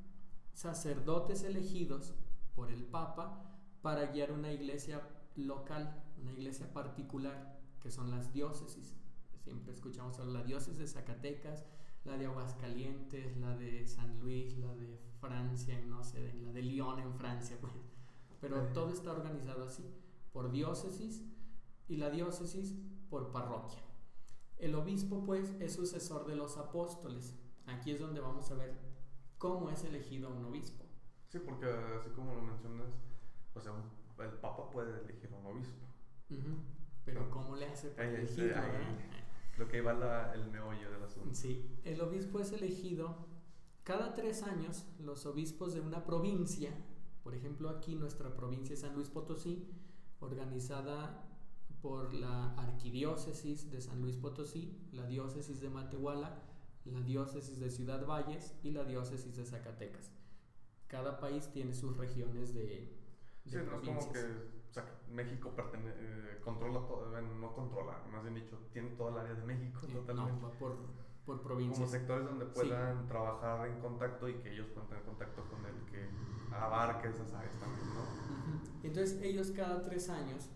sacerdotes elegidos por el Papa para guiar una iglesia local, una iglesia particular, que son las diócesis. Siempre escuchamos sobre la diócesis de Zacatecas, la de Aguascalientes, la de San Luis, la de Francia, no sé, la de Lyon en Francia, pues. Pero todo está organizado así, por diócesis, y la diócesis por parroquia. El obispo, pues, es sucesor de los apóstoles. Aquí es donde vamos a ver cómo es elegido un obispo. Sí, porque así como lo mencionas, o sea, el Papa puede elegir un obispo. Pero no. ¿cómo le hace para elegirlo? Lo que va el meollo del asunto. Sí, el obispo es elegido cada 3 años. Los obispos de una provincia, por ejemplo aquí nuestra provincia es San Luis Potosí, organizada por la arquidiócesis de San Luis Potosí, la diócesis de Matehuala, la diócesis de Ciudad Valles y la diócesis de Zacatecas. Cada país tiene sus regiones de sí, no es como que México controla todo, no controla, más bien dicho, tiene toda el área de México totalmente. No, va por provincias. Como sectores donde puedan trabajar en contacto y que ellos puedan tener contacto con el que abarque esas áreas también, ¿no? Entonces ellos cada 3 años,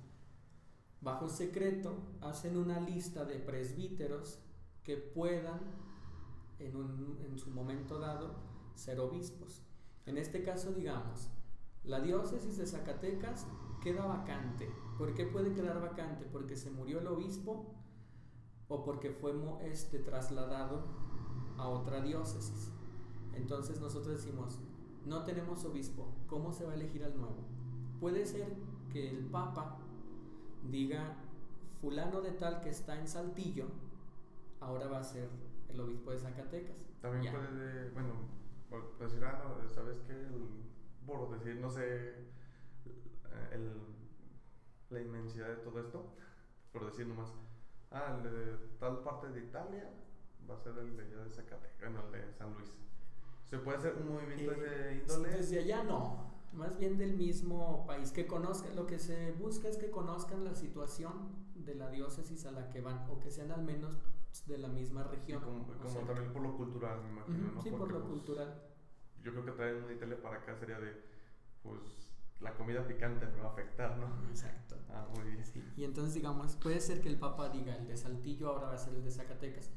bajo secreto, hacen una lista de presbíteros que puedan en su momento dado ser obispos. En este caso, digamos, la diócesis de Zacatecas queda vacante. ¿Por qué puede quedar vacante? Porque se murió el obispo o porque fue trasladado a otra diócesis. Entonces nosotros decimos, no tenemos obispo, ¿cómo se va a elegir al nuevo? Puede ser que el Papa diga, fulano de tal que está en Saltillo ahora va a ser el obispo de Zacatecas. También puede, decir, ¿sabes qué? Por decir, no sé, la inmensidad de todo esto, por decir nomás, el de tal parte de Italia va a ser el de allá de Zacatecas, el de San Luis. ¿Se puede hacer un movimiento de índole? Desde allá no, más bien del mismo país, que conozcan. Lo que se busca es que conozcan la situación de la diócesis a la que van, o que sean al menos de la misma región. Sí, como también por lo cultural, me imagino, ¿no? Sí, porque, por lo cultural. Yo creo que traer de Italia para acá sería de, la comida picante me va a afectar, ¿no? Exacto. Muy bien. Sí. Y entonces, digamos, puede ser que el Papa diga, el de Saltillo ahora va a ser el de Zacatecas.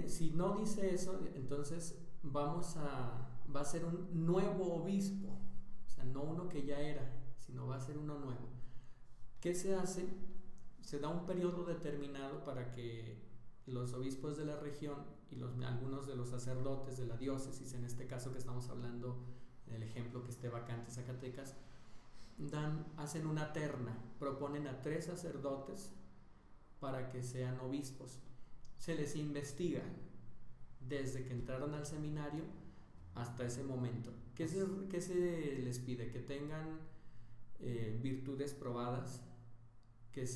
Si no dice eso, entonces va a ser un nuevo obispo. O sea, no uno que ya era, sino va a ser uno nuevo. ¿Qué se hace? Se da un periodo determinado para que los obispos de la región y algunos de los sacerdotes de la diócesis, en este caso que estamos hablando del ejemplo que esté vacante Zacatecas, hacen una terna, proponen a 3 sacerdotes para que sean obispos. Se les investiga desde que entraron al seminario hasta ese momento. ¿Qué se les pide? Que tengan virtudes probadas, que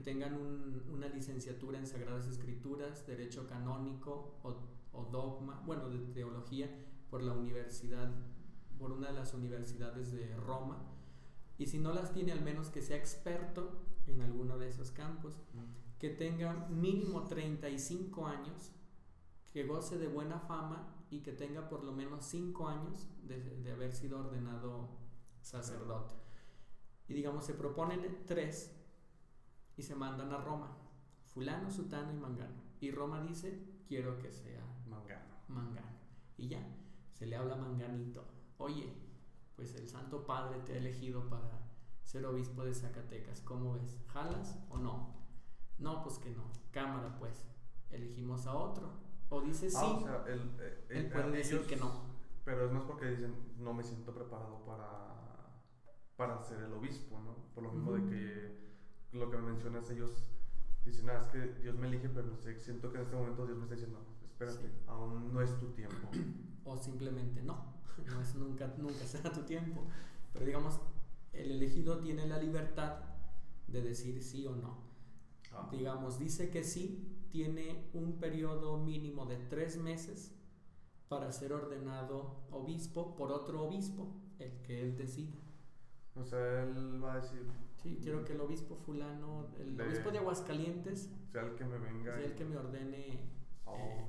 tengan una licenciatura en Sagradas Escrituras, Derecho Canónico o Dogma, bueno, de Teología por una de las universidades de Roma, y si no las tiene, al menos que sea experto en alguno de esos campos, que tenga mínimo 35 años, que goce de buena fama y que tenga por lo menos 5 años de haber sido ordenado sacerdote. Y digamos, se proponen 3 y se mandan a Roma, fulano, sutano y mangano, y Roma dice, quiero que sea mangano, y ya, se le habla a Manganito, oye, pues el Santo Padre te ha elegido para ser obispo de Zacatecas, ¿cómo ves? ¿Jalas o no? No, pues que no, cámara pues, elegimos a otro, o dice sí, o sea, él puede decir que no. Pero es más porque dicen, no me siento preparado para ser el obispo, ¿no? Por lo mismo de que lo que me mencionas, ellos dicen, es que Dios me elige, pero siento que en este momento Dios me está diciendo, espérate, sí, aún no es tu tiempo. O simplemente no es nunca será tu tiempo. Pero digamos, el elegido tiene la libertad de decir sí o no. Digamos, dice que sí, tiene un periodo mínimo de 3 meses para ser ordenado obispo por otro obispo, el que él decida. O sea, él va a decir, sí, quiero que el obispo fulano, el obispo de Aguascalientes, sea el que me venga, sea el que me ordene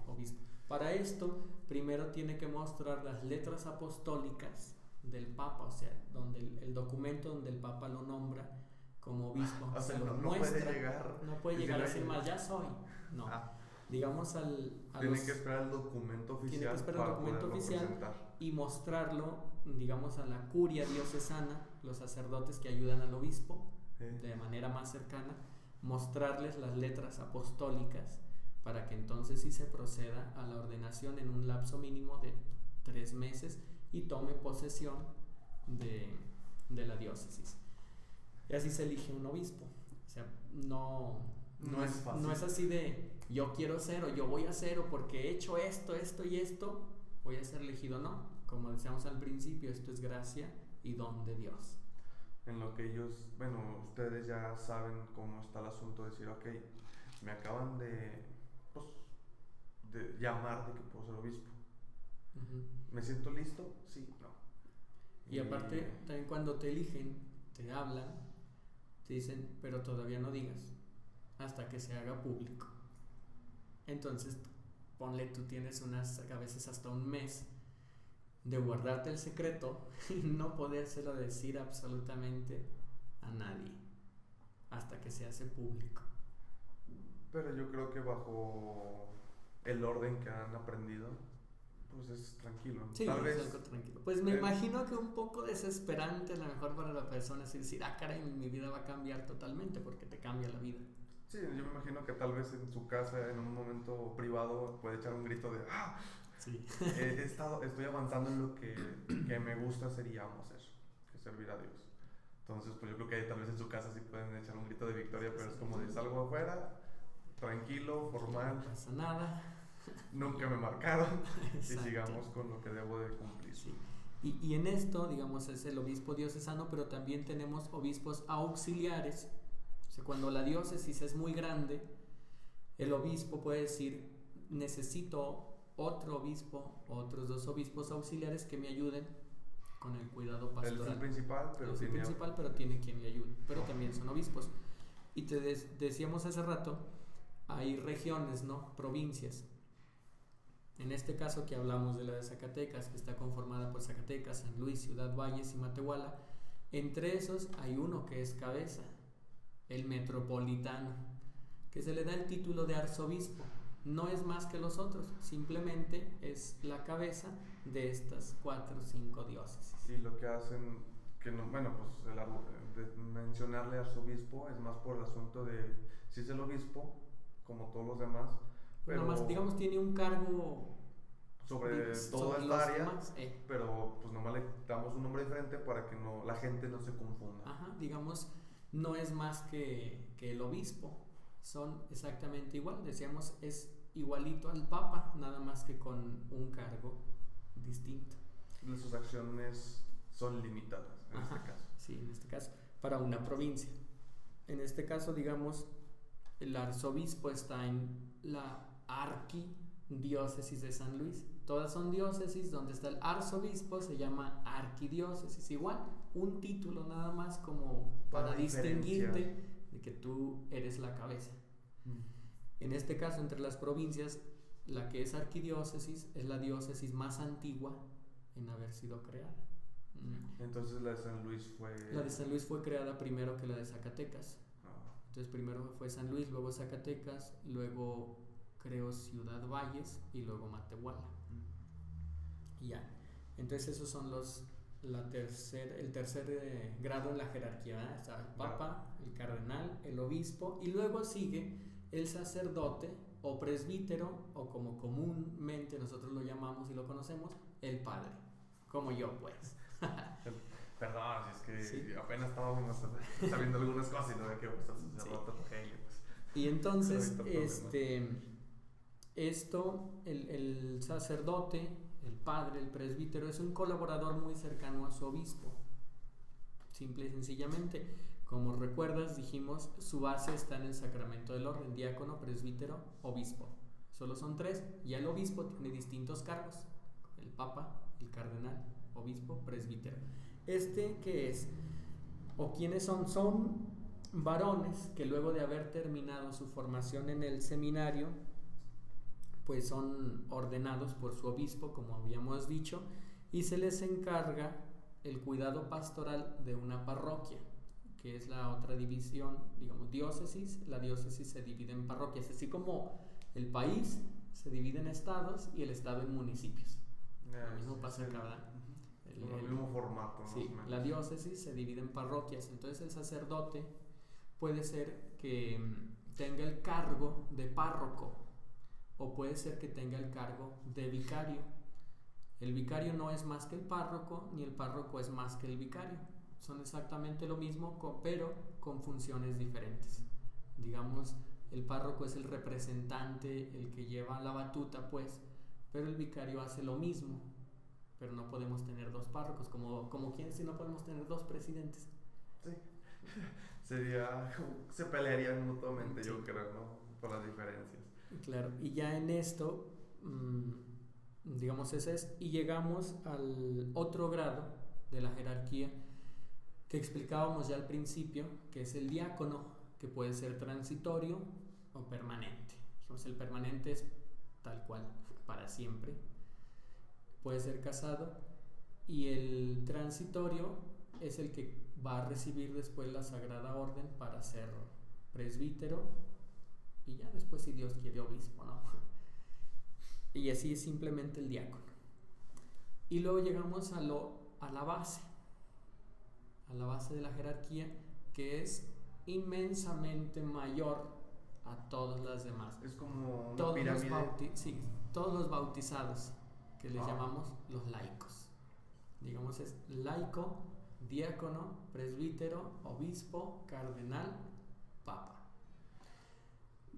obispo. Para esto, primero tiene que mostrar las letras apostólicas del Papa, o sea, donde el documento donde el Papa lo nombra como obispo, o sea, se lo no muestra, no puede llegar a decir más, ya soy, no. Digamos tiene que esperar el documento oficial, tiene que esperar el documento oficial presentar. Y mostrarlo, digamos, a la curia diocesana, los sacerdotes que ayudan al obispo, de manera más cercana, mostrarles las letras apostólicas para que entonces sí se proceda a la ordenación en un lapso mínimo de 3 meses y tome posesión de la diócesis. Y así se elige un obispo. O sea, no es fácil. No es así de yo quiero ser o yo voy a ser o porque he hecho esto y esto voy a ser elegido. No, como decíamos al principio, esto es gracia y don de Dios. En lo que ustedes ya saben cómo está el asunto de decir, ok, me acaban de llamar de que puedo ser obispo. ¿Me siento listo? Sí, no. Y aparte, también cuando te eligen, te hablan, te dicen, pero todavía no digas, hasta que se haga público. Entonces, ponle, tú tienes a veces hasta un mes de guardarte el secreto y no podérselo decir absolutamente a nadie, hasta que se hace público. Pero yo creo que bajo el orden que han aprendido, pues es tranquilo. Sí, tal vez algo tranquilo. Pues me imagino que un poco desesperante a lo mejor para la persona es decir, caray, mi vida va a cambiar totalmente, porque te cambia la vida. Sí, yo me imagino que tal vez en su casa, en un momento privado, puede echar un grito de sí. Estoy avanzando en lo que me gusta hacer y amo hacer, que es servir a Dios. Entonces, pues yo creo que tal vez en su casa sí pueden echar un grito de victoria, pero sí, es como de salgo afuera, tranquilo, formal. No pasa nada. Nunca me marcaron. Y sigamos con lo que debo de cumplir. Sí. Y en esto, digamos, es el obispo diocesano, pero también tenemos obispos auxiliares. O sea, cuando la diócesis es muy grande, el obispo puede decir, necesito otro obispo, otros 2 obispos auxiliares que me ayuden con el cuidado pastoral. Él es el principal, pero tiene quien le ayude, pero también son obispos. Y te decíamos hace rato, hay regiones, ¿no? Provincias. En este caso que hablamos de la de Zacatecas, que está conformada por Zacatecas, San Luis, Ciudad Valles y Matehuala, entre esos hay uno que es cabeza, el metropolitano, que se le da el título de arzobispo. No es más que los otros, simplemente es la cabeza de estas 4 o 5 diócesis. Y lo que hacen, que no, de mencionarle arzobispo es más por el asunto de si es el obispo, como todos los demás, pero nomás, digamos, tiene un cargo sobre toda esta área, pero pues nomás le damos un nombre diferente para que la gente no se confunda. Digamos, no es más que el obispo, son exactamente igual, decíamos, es igualito al papa, nada más que con un cargo distinto. Sus acciones son limitadas en este caso. Sí, en este caso, para una provincia. En este caso, digamos, el arzobispo está en la arquidiócesis de San Luis. Todas son diócesis, donde está el arzobispo se llama arquidiócesis. Igual, un título nada más como para distinguirte de que tú eres la cabeza. En este caso, entre las provincias, la que es arquidiócesis es la diócesis más antigua en haber sido creada. Entonces la de San Luis fue... La de San Luis fue creada primero que la de Zacatecas. Entonces primero fue San Luis, luego Zacatecas, luego creo Ciudad Valles y luego Matehuala. Y ya. Entonces esos son el tercer grado en la jerarquía, ¿verdad? Está el papa, el cardenal, el obispo, y luego sigue el sacerdote o presbítero, o como comúnmente nosotros lo llamamos y lo conocemos, el padre, como yo pues. Perdón, si es que apenas estábamos sabiendo algunas cosas y no había que pues sacerdote Rogelio, pues. Y entonces el sacerdote, el padre, el presbítero es un colaborador muy cercano a su obispo. Simple y sencillamente, como recuerdas, dijimos, su base está en el sacramento del orden: diácono, presbítero, obispo. Solo son tres. Ya el obispo tiene distintos cargos: el papa, el cardenal, obispo, presbítero. ¿Qué es? ¿O quiénes son? Son varones que luego de haber terminado su formación en el seminario, pues son ordenados por su obispo, como habíamos dicho, y se les encarga el cuidado pastoral de una parroquia, que es la otra división, digamos, diócesis. La diócesis se divide en parroquias, así como el país se divide en estados y el estado en municipios. Lo mismo pasa acá, ¿verdad? El mismo formato, sí, más o menos. La diócesis se divide en parroquias. Entonces el sacerdote puede ser que tenga el cargo de párroco, o puede ser que tenga el cargo de vicario. El vicario no es más que el párroco, ni el párroco es más que el vicario. Son exactamente lo mismo, pero con funciones diferentes. Digamos, el párroco es el representante, el que lleva la batuta, pues, pero el vicario hace lo mismo. Pero no podemos tener dos párrocos, como quien si no podemos tener dos presidentes. Sí, se pelearían mutuamente, sí. Yo creo, ¿no? Por las diferencias. Claro, y ya en esto, digamos, ese es, y llegamos al otro grado de la jerarquía que explicábamos ya al principio, que es el diácono, que puede ser transitorio o permanente. Dijimos, el permanente es tal cual, para siempre. Puede ser casado, y el transitorio es el que va a recibir después la Sagrada Orden para ser presbítero, y ya después, si Dios quiere, obispo, ¿no? Y así es simplemente el diácono. Y luego llegamos a la base de la jerarquía, que es inmensamente mayor a todas las demás. Es como una pirámide. Todos los bautizados, que les llamamos los laicos. Digamos, es laico, diácono, presbítero, obispo, cardenal, papa.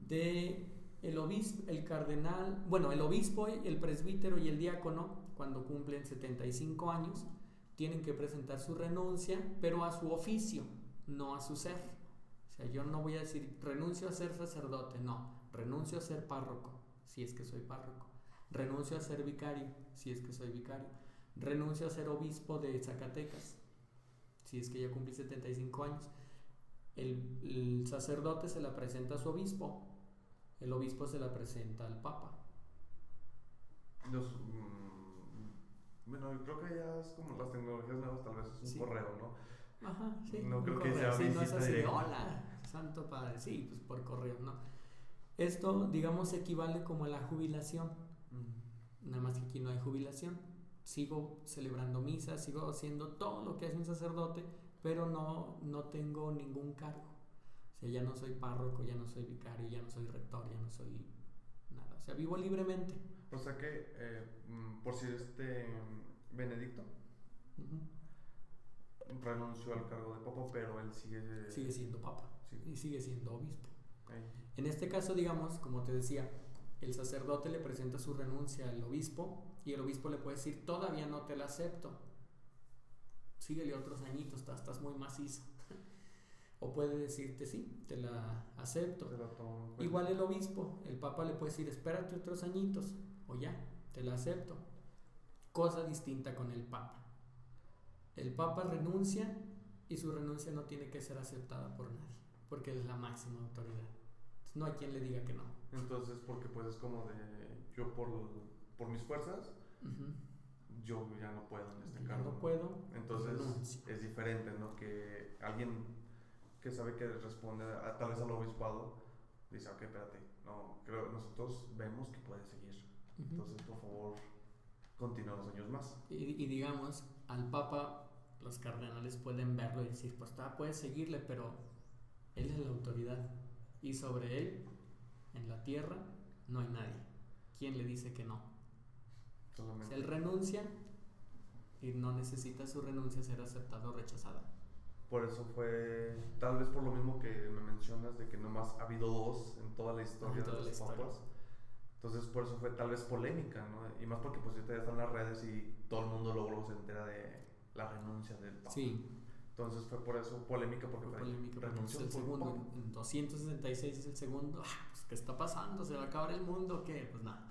El obispo, el cardenal, el obispo, el presbítero y el diácono, cuando cumplen 75 años, tienen que presentar su renuncia, pero a su oficio, no a su ser. O sea, yo no voy a decir renuncio a ser sacerdote, no, renuncio a ser párroco, si es que soy párroco. Renuncio a ser vicario, si es que soy vicario. Renuncio a ser obispo de Zacatecas, si es que ya cumplí 75 años. El sacerdote se la presenta a su obispo, el obispo se la presenta al papa. Creo que ya es como las tecnologías nuevas, tal vez es un correo, ¿no? Ajá, sí. No creo que sea no es así, directa. hola, santo padre, sí, pues por correo, ¿no? Esto, digamos, equivale como a la jubilación. Nada más que aquí no hay jubilación. Sigo celebrando misa, sigo haciendo todo lo que hace un sacerdote, pero no tengo ningún cargo. O sea, ya no soy párroco, ya no soy vicario, ya no soy rector, ya no soy nada. O sea, vivo libremente. O sea que, por si Benedicto, renunció al cargo de papa, pero él sigue siendo papa sí. y sigue siendo obispo. Ahí. En este caso, digamos, como te decía, el sacerdote le presenta su renuncia al obispo y el obispo le puede decir, todavía no te la acepto, síguele otros añitos, estás muy macizo. O puede decirte, sí, te la acepto. Te la tomo en cuenta. Igual el obispo, el papa le puede decir, espérate otros añitos, o ya, te la acepto. Cosa distinta con el papa. El papa renuncia y su renuncia no tiene que ser aceptada por nadie, porque él es la máxima autoridad. Entonces, no hay quien le diga que no. Entonces, porque pues es como de, yo por mis fuerzas, yo ya no puedo en este cargo. No puedo. Entonces, renuncio. es diferente, ¿no? Que alguien que sabe que responde tal vez al obispado, dice, ok, espérate, no, creo nosotros vemos que puede seguir. Entonces, por favor, continúa los años más. Y digamos, al papa, los cardenales pueden verlo y decir, pues puedes seguirle, pero él es la autoridad. Y sobre él, en la tierra, no hay nadie. ¿Quién le dice que no? Solamente. Si él renuncia y no necesita su renuncia ser aceptada o rechazada. Por eso fue, tal vez por lo mismo que me mencionas, de que nomás ha habido dos en toda la historia de los papas. Entonces, por eso fue tal vez polémica, ¿no? Y más porque pues ahorita ya están las redes y todo el mundo luego se entera de la renuncia del papa. Sí. Entonces fue por eso polémica, porque renunció el segundo. En 266 es el segundo. Pues, ¿qué está pasando? ¿Se va a acabar el mundo o qué? Pues nada.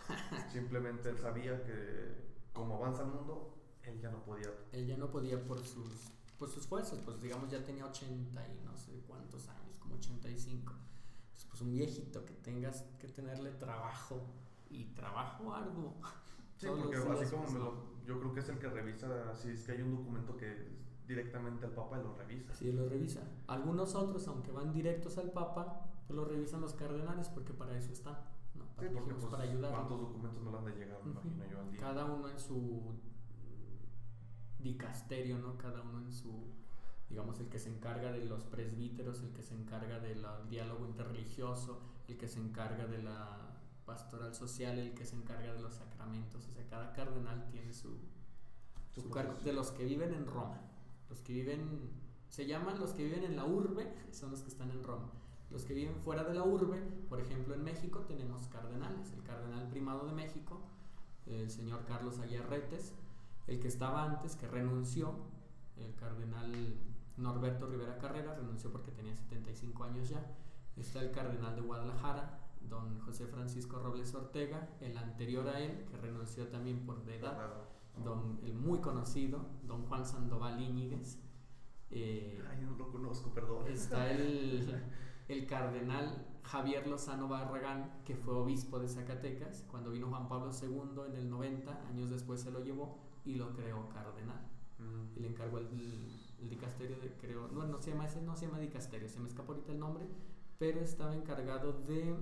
Simplemente él sabía que como avanza el mundo, él ya no podía. Él ya no podía por sus fuerzas, pues digamos ya tenía 80 y no sé cuántos años, como 85. Entonces, pues un viejito que tengas que tenerle trabajo y trabajo arduo. Sí, porque así como yo creo que es el que revisa, si es que hay un documento que directamente al Papa, lo revisa. Sí, lo revisa. Algunos otros, aunque van directos al Papa, pues lo revisan los cardenales porque para eso están, ¿no? Sí, porque pues, para ayudar. ¿Cuántos documentos no le han de llegar, me imagino yo, al día? Cada uno en su dicasterio, ¿no? Cada uno en su, digamos, el que se encarga de los presbíteros, el que se encarga del diálogo interreligioso, el que se encarga de la pastoral social, el que se encarga de los sacramentos. O sea, cada cardenal tiene su cargo. De los que viven en Roma, los que viven, se llaman los que viven en la urbe, son los que están en Roma. Los que viven fuera de la urbe, por ejemplo en México tenemos cardenales, el cardenal primado de México, el señor Carlos Aguiar Retes, el que estaba antes, que renunció, el cardenal Norberto Rivera Carrera, renunció porque tenía 75 años ya. Está el cardenal de Guadalajara, don José Francisco Robles Ortega, el anterior a él, que renunció también por de edad, el muy conocido, don Juan Sandoval Íñiguez. Ay, no lo conozco, perdón. Está el cardenal Javier Lozano Barragán, que fue obispo de Zacatecas. Cuando vino Juan Pablo II en el 90, años después se lo llevó y lo creó cardenal. Y le encargó el dicasterio de, creo, no se llama dicasterio, se me escapó ahorita el nombre, pero estaba encargado de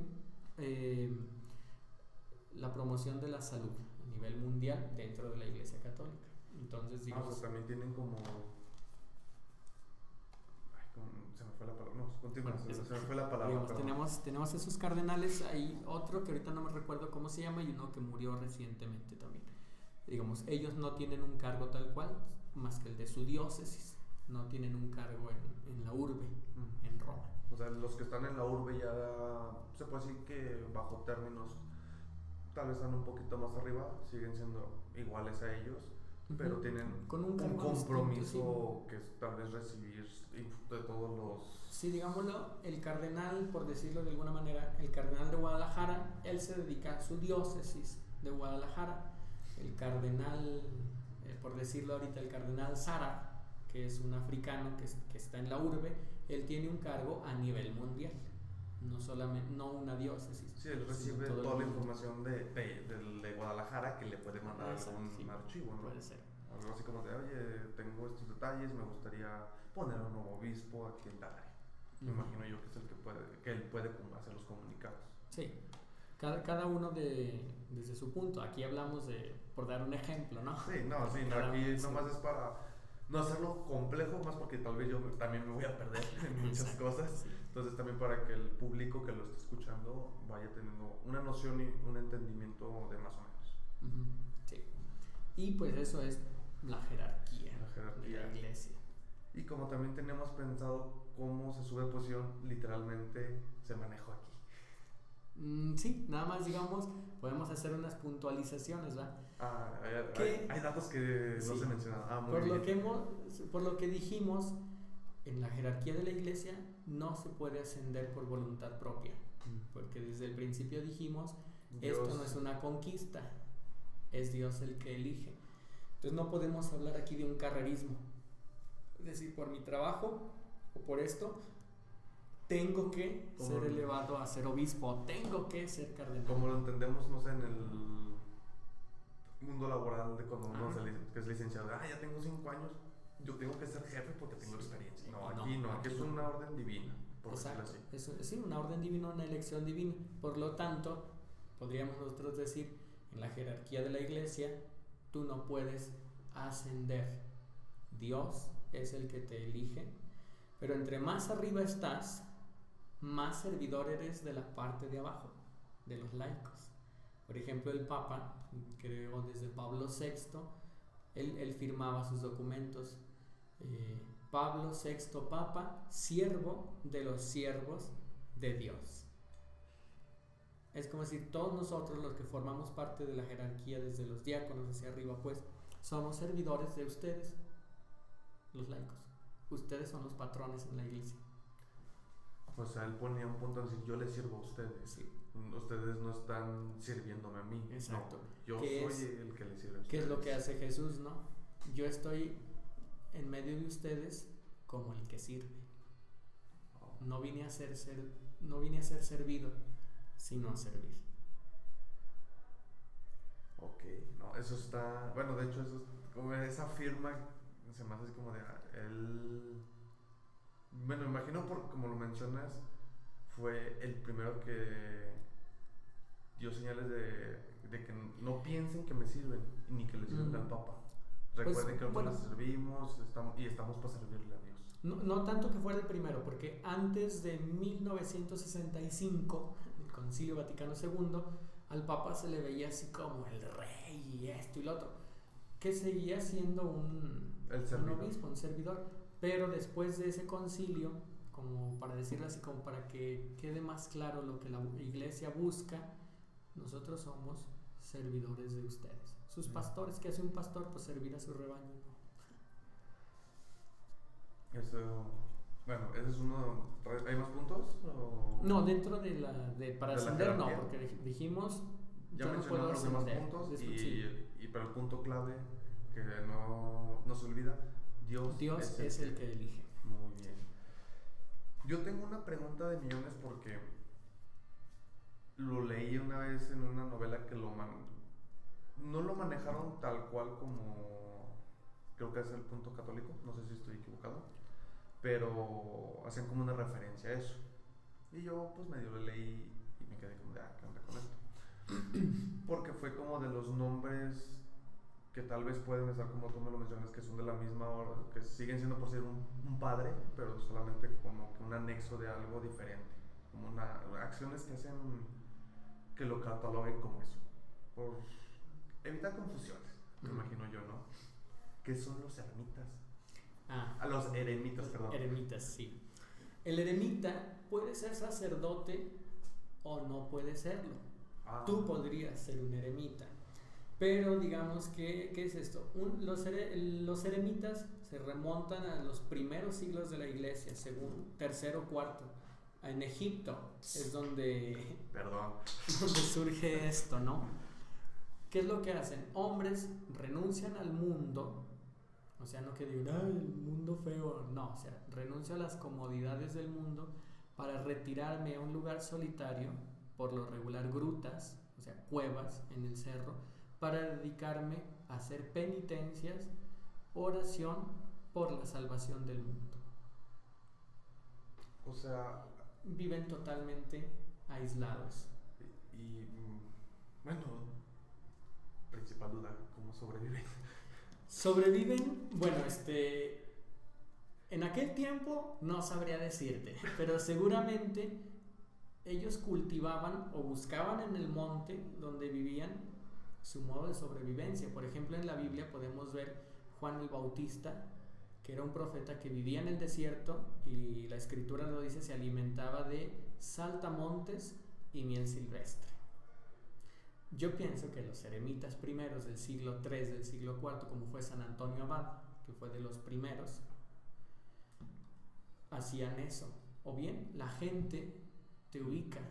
la promoción de la salud a nivel mundial dentro de la Iglesia Católica. Entonces, digamos, pues también tienen como se me fue la palabra. No, continúa, se me fue la palabra. Digamos, tenemos esos cardenales. Hay otro que ahorita no me recuerdo cómo se llama y uno que murió recientemente también. Digamos, ellos no tienen un cargo tal cual, más que el de su diócesis. No tienen un cargo en la urbe, en Roma. O sea, los que están en la urbe ya se puede decir que bajo términos tal vez están un poquito más arriba, siguen siendo iguales a ellos, pero tienen con un compromiso que es tal vez recibir de todos los... Sí, digámoslo, el cardenal, por decirlo de alguna manera, el cardenal de Guadalajara, él se dedica a su diócesis de Guadalajara. El cardenal, por decirlo ahorita, el cardenal Sara, que es un africano que está en la urbe, él tiene un cargo a nivel mundial, no solamente, no una diócesis. Sí, él recibe toda la información de Guadalajara que le puede mandar algún archivo, ¿no? Puede ser. Algo así como de, oye, tengo estos detalles, me gustaría poner un nuevo obispo aquí en tal área. Me imagino yo que es el que él puede hacer los comunicados. Sí, cada uno desde su punto. Aquí hablamos por dar un ejemplo, ¿no? Sí, aquí nomás es para no hacerlo complejo, más porque tal vez yo también me voy a perder en muchas cosas. Sí. Entonces también para que el público que lo esté escuchando vaya teniendo una noción y un entendimiento de más o menos. Sí. Y pues eso es la jerarquía de la iglesia. Y como también tenemos pensado cómo se sube posición, literalmente se manejó aquí. Sí, nada más digamos, podemos hacer unas puntualizaciones, ¿va? Hay datos que no Sí. se mencionan. Muy Por bien. por lo que dijimos, en la jerarquía de la iglesia no se puede ascender por voluntad propia, porque desde el principio dijimos, esto no es una conquista, es Dios el que elige. Entonces no podemos hablar aquí de un carrerismo, es decir, por mi trabajo o por esto tengo que ser elevado a ser obispo, tengo que ser cardenal. Como lo entendemos, no sé, en el mundo laboral de cuando uno es licenciado, ya tengo 5 años, yo tengo que ser jefe porque tengo experiencia. No, aquí es una orden divina, por decirlo así. Sí, una orden divina, una elección divina. Por lo tanto, podríamos nosotros decir, en la jerarquía de la iglesia, tú no puedes ascender. Dios es el que te elige, pero entre más arriba estás, más servidor eres de la parte de abajo, de los laicos. Por ejemplo, el Papa, creo desde Pablo VI, él firmaba sus documentos. Pablo VI Papa, siervo de los siervos de Dios. Es como decir, todos nosotros los que formamos parte de la jerarquía, desde los diáconos hacia arriba, pues somos servidores de ustedes, los laicos. Ustedes son los patrones en la iglesia. O sea, él ponía un punto de decir, yo les sirvo a ustedes. Sí. Ustedes no están sirviéndome a mí. Exacto. No, yo soy el que les sirve a ustedes. ¿Qué es lo que hace Jesús, no? Yo estoy en medio de ustedes como el que sirve. No vine a ser servido, sino a servir. Ok, no, eso está, bueno, de hecho eso, como esa firma se me hace así como de él, bueno, imagino como lo mencionas, fue el primero que dio señales de que no piensen que me sirven, ni que le sirven al Papa. Recuerden que nosotros les servimos y estamos para servirle a Dios. No tanto que fuera el primero, porque antes de 1965, el Concilio Vaticano II, al Papa se le veía así como el rey y esto y lo otro, que seguía siendo un obispo, un servidor, pero después de ese concilio, como para decirlo así, como para que quede más claro lo que la iglesia busca, nosotros somos servidores de ustedes. Sus pastores, ¿qué hace un pastor? Pues servir a su rebaño. Eso, bueno, ese es uno. ¿Hay más puntos? ¿O? No, dentro de para ascender no, porque dijimos ya mencionamos los demás puntos pero el punto clave que no se olvida, Dios es el que elige. Muy bien. Yo tengo una pregunta de millones porque lo leí una vez en una novela que no lo manejaron tal cual como creo que es el punto católico, no sé si estoy equivocado, pero hacen como una referencia a eso. Y yo pues medio lo leí y me quedé como de, ¿qué onda con esto? Porque fue como de los nombres que tal vez pueden estar, como tú me lo mencionas, que son de la misma hora, que siguen siendo por ser un padre, pero solamente como que un anexo de algo diferente, como acciones que hacen que lo cataloguen como eso, por evitar confusiones, me imagino yo, ¿no? ¿Qué son los eremitas? Los eremitas, perdón. Eremitas, sí. El eremita puede ser sacerdote o no puede serlo. Tú podrías ser un eremita. Pero digamos que, ¿qué es esto? Los eremitas se remontan a los primeros siglos de la iglesia, según tercero o cuarto. En Egipto es donde surge esto, ¿no? ¿Qué es lo que hacen? Hombres renuncian al mundo, o sea, no que digan, el mundo feo, no, o sea, renuncio a las comodidades del mundo para retirarme a un lugar solitario, por lo regular grutas, o sea, cuevas en el cerro, para dedicarme a hacer penitencias, oración por la salvación del mundo. O sea, viven totalmente aislados. Y bueno, principal duda, ¿cómo sobreviven? Sobreviven, bueno, en aquel tiempo no sabría decirte, pero seguramente ellos cultivaban o buscaban en el monte donde vivían su modo de sobrevivencia. Por ejemplo, en la Biblia podemos ver Juan el Bautista, que era un profeta que vivía en el desierto y la escritura lo dice, se alimentaba de saltamontes y miel silvestre. Yo pienso que los eremitas primeros del siglo III, del siglo IV, como fue San Antonio Abad, que fue de los primeros, hacían eso. O bien la gente te ubica,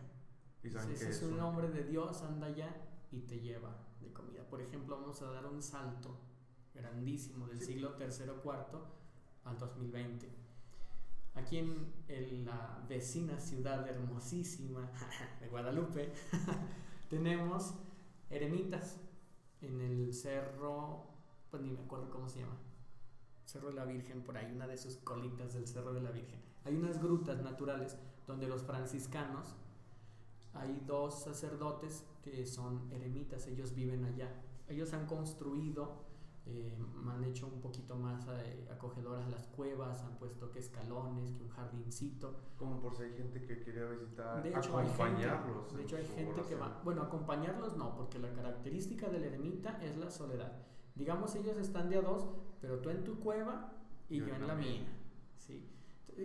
ese es un hombre de Dios, anda allá y te lleva de comida. Por ejemplo, vamos a dar un salto grandísimo del siglo III o IV al 2020. Aquí en la vecina ciudad hermosísima de Guadalupe tenemos eremitas en el cerro, pues ni me acuerdo cómo se llama, Cerro de la Virgen, por ahí, una de sus colitas del Cerro de la Virgen. Hay unas grutas naturales donde los franciscanos, hay 2 sacerdotes que son eremitas, ellos viven allá. Ellos han construido, han hecho un poquito más acogedoras las cuevas, han puesto que escalones, que un jardincito. Como por si hay gente que quería visitar, de hecho, acompañarlos. De hecho, hay gente que va, bueno, acompañarlos no, porque la característica del eremita es la soledad. Digamos, ellos están de a 2, pero tú en tu cueva y yo en la mía. Sí.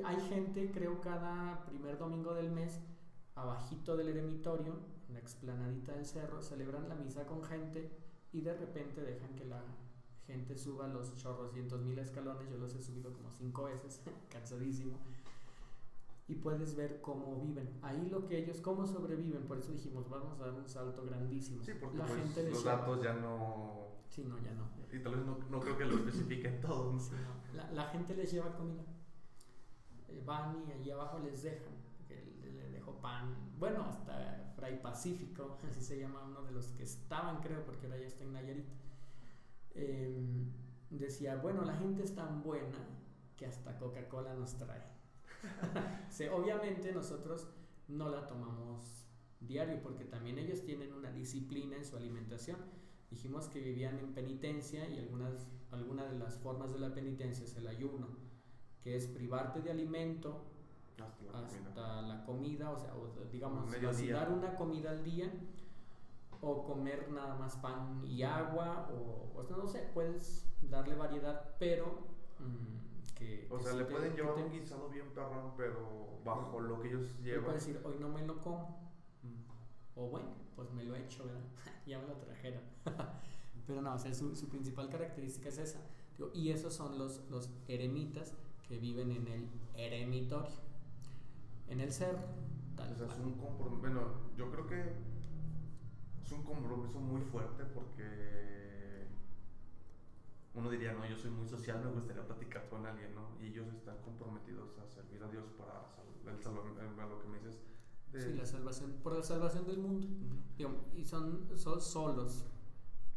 Hay gente, creo, cada primer domingo del mes, abajito del eremitorio, en la explanadita del cerro, celebran la misa con gente y de repente dejan que la gente suba los chorrocientos mil escalones. Yo los he subido como 5 veces, cansadísimo, y puedes ver cómo viven. Ahí lo que ellos, cómo sobreviven, por eso dijimos, vamos a dar un salto grandísimo. Sí, porque la pues gente los datos ya no... Sí, no, ya no. Y tal vez no creo que lo especifiquen todo, ¿no? Sí, no. La gente les lleva comida. Van y allí abajo les dejan. Le dejó pan. Bueno, hasta Fray Pacífico, así se llama uno de los que estaban, creo, porque ahora ya está en Nayarit. Decía, bueno, la gente es tan buena que hasta Coca-Cola nos trae. Sí, obviamente nosotros no la tomamos diario porque también ellos tienen una disciplina en su alimentación. Dijimos que vivían en penitencia y alguna de las formas de la penitencia es el ayuno, que es privarte de alimento hasta la comida, o sea, digamos, vacilar una comida al día o comer nada más pan y agua o no sé, puedes darle variedad, pero o sea, le pueden llevar un guisado bien perrón, pero bajo lo que ellos llevan. Puedes decir, hoy no me lo como. O bueno, pues me lo he hecho, ¿verdad? Ya me lo trajeron. Pero no, o sea, su principal característica es esa. Y esos son los eremitas que viven en el eremitorio, en el cerro. O sea, es un compromiso. Bueno, yo creo que es un compromiso muy fuerte porque uno diría, no, yo soy muy social, me gustaría platicar con alguien, ¿no? Y ellos están comprometidos a servir a Dios para lo que me dices. Sí, la salvación, por la salvación del mundo. Y son solos.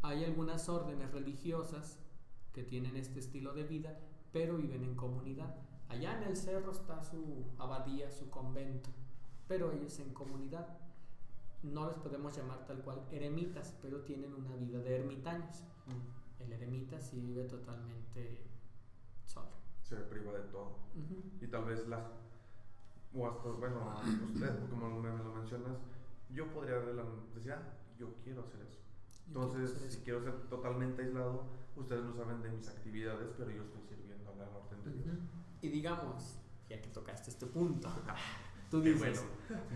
Hay algunas órdenes religiosas que tienen este estilo de vida, pero viven en comunidad. Allá en el cerro está su abadía, su convento, pero ellos en comunidad. No les podemos llamar tal cual eremitas, pero tienen una vida de ermitaños. El eremita sí vive totalmente solo. Se priva de todo. Y tal vez o hasta, bueno, usted, como me lo mencionas, yo podría decir, yo quiero hacer eso. Entonces, si quiero ser totalmente aislado, ustedes no saben de mis actividades, pero yo estoy sirviendo a la orden de Dios. Y digamos, ya que tocaste este punto, tú dices,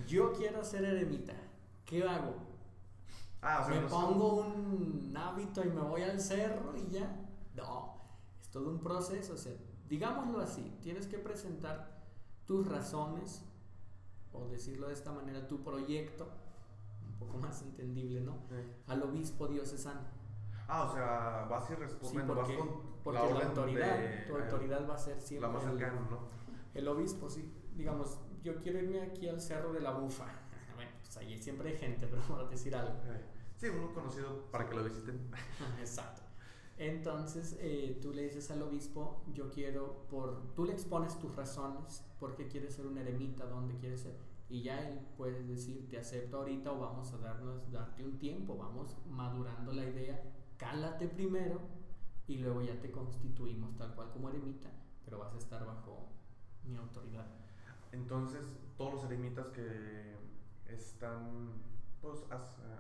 yo quiero ser eremita, ¿qué hago? O sea, ¿Me pongo un hábito y me voy al cerro y ya? No, es todo un proceso. O sea, digámoslo así, tienes que presentar tus razones, o decirlo de esta manera, tu proyecto, un poco más entendible, ¿no? Al obispo diocesano. O sea, vas y respondes, sí, porque la autoridad, tu autoridad va a ser siempre la más cercana, ¿no? El obispo, sí. Digamos, yo quiero irme aquí al Cerro de la Bufa. Bueno, pues ahí siempre hay gente, pero por decir algo. Sí, uno conocido para que lo visiten. Exacto. Entonces, tú le dices al obispo, yo quiero, tú le expones tus razones, por qué quieres ser un eremita, dónde quieres ser, y ya él puede decir, te acepto ahorita o vamos a darte un tiempo, vamos madurando la idea, cálate primero y luego ya te constituimos tal cual como eremita, pero vas a estar bajo mi autoridad. Entonces, todos los eremitas que están pues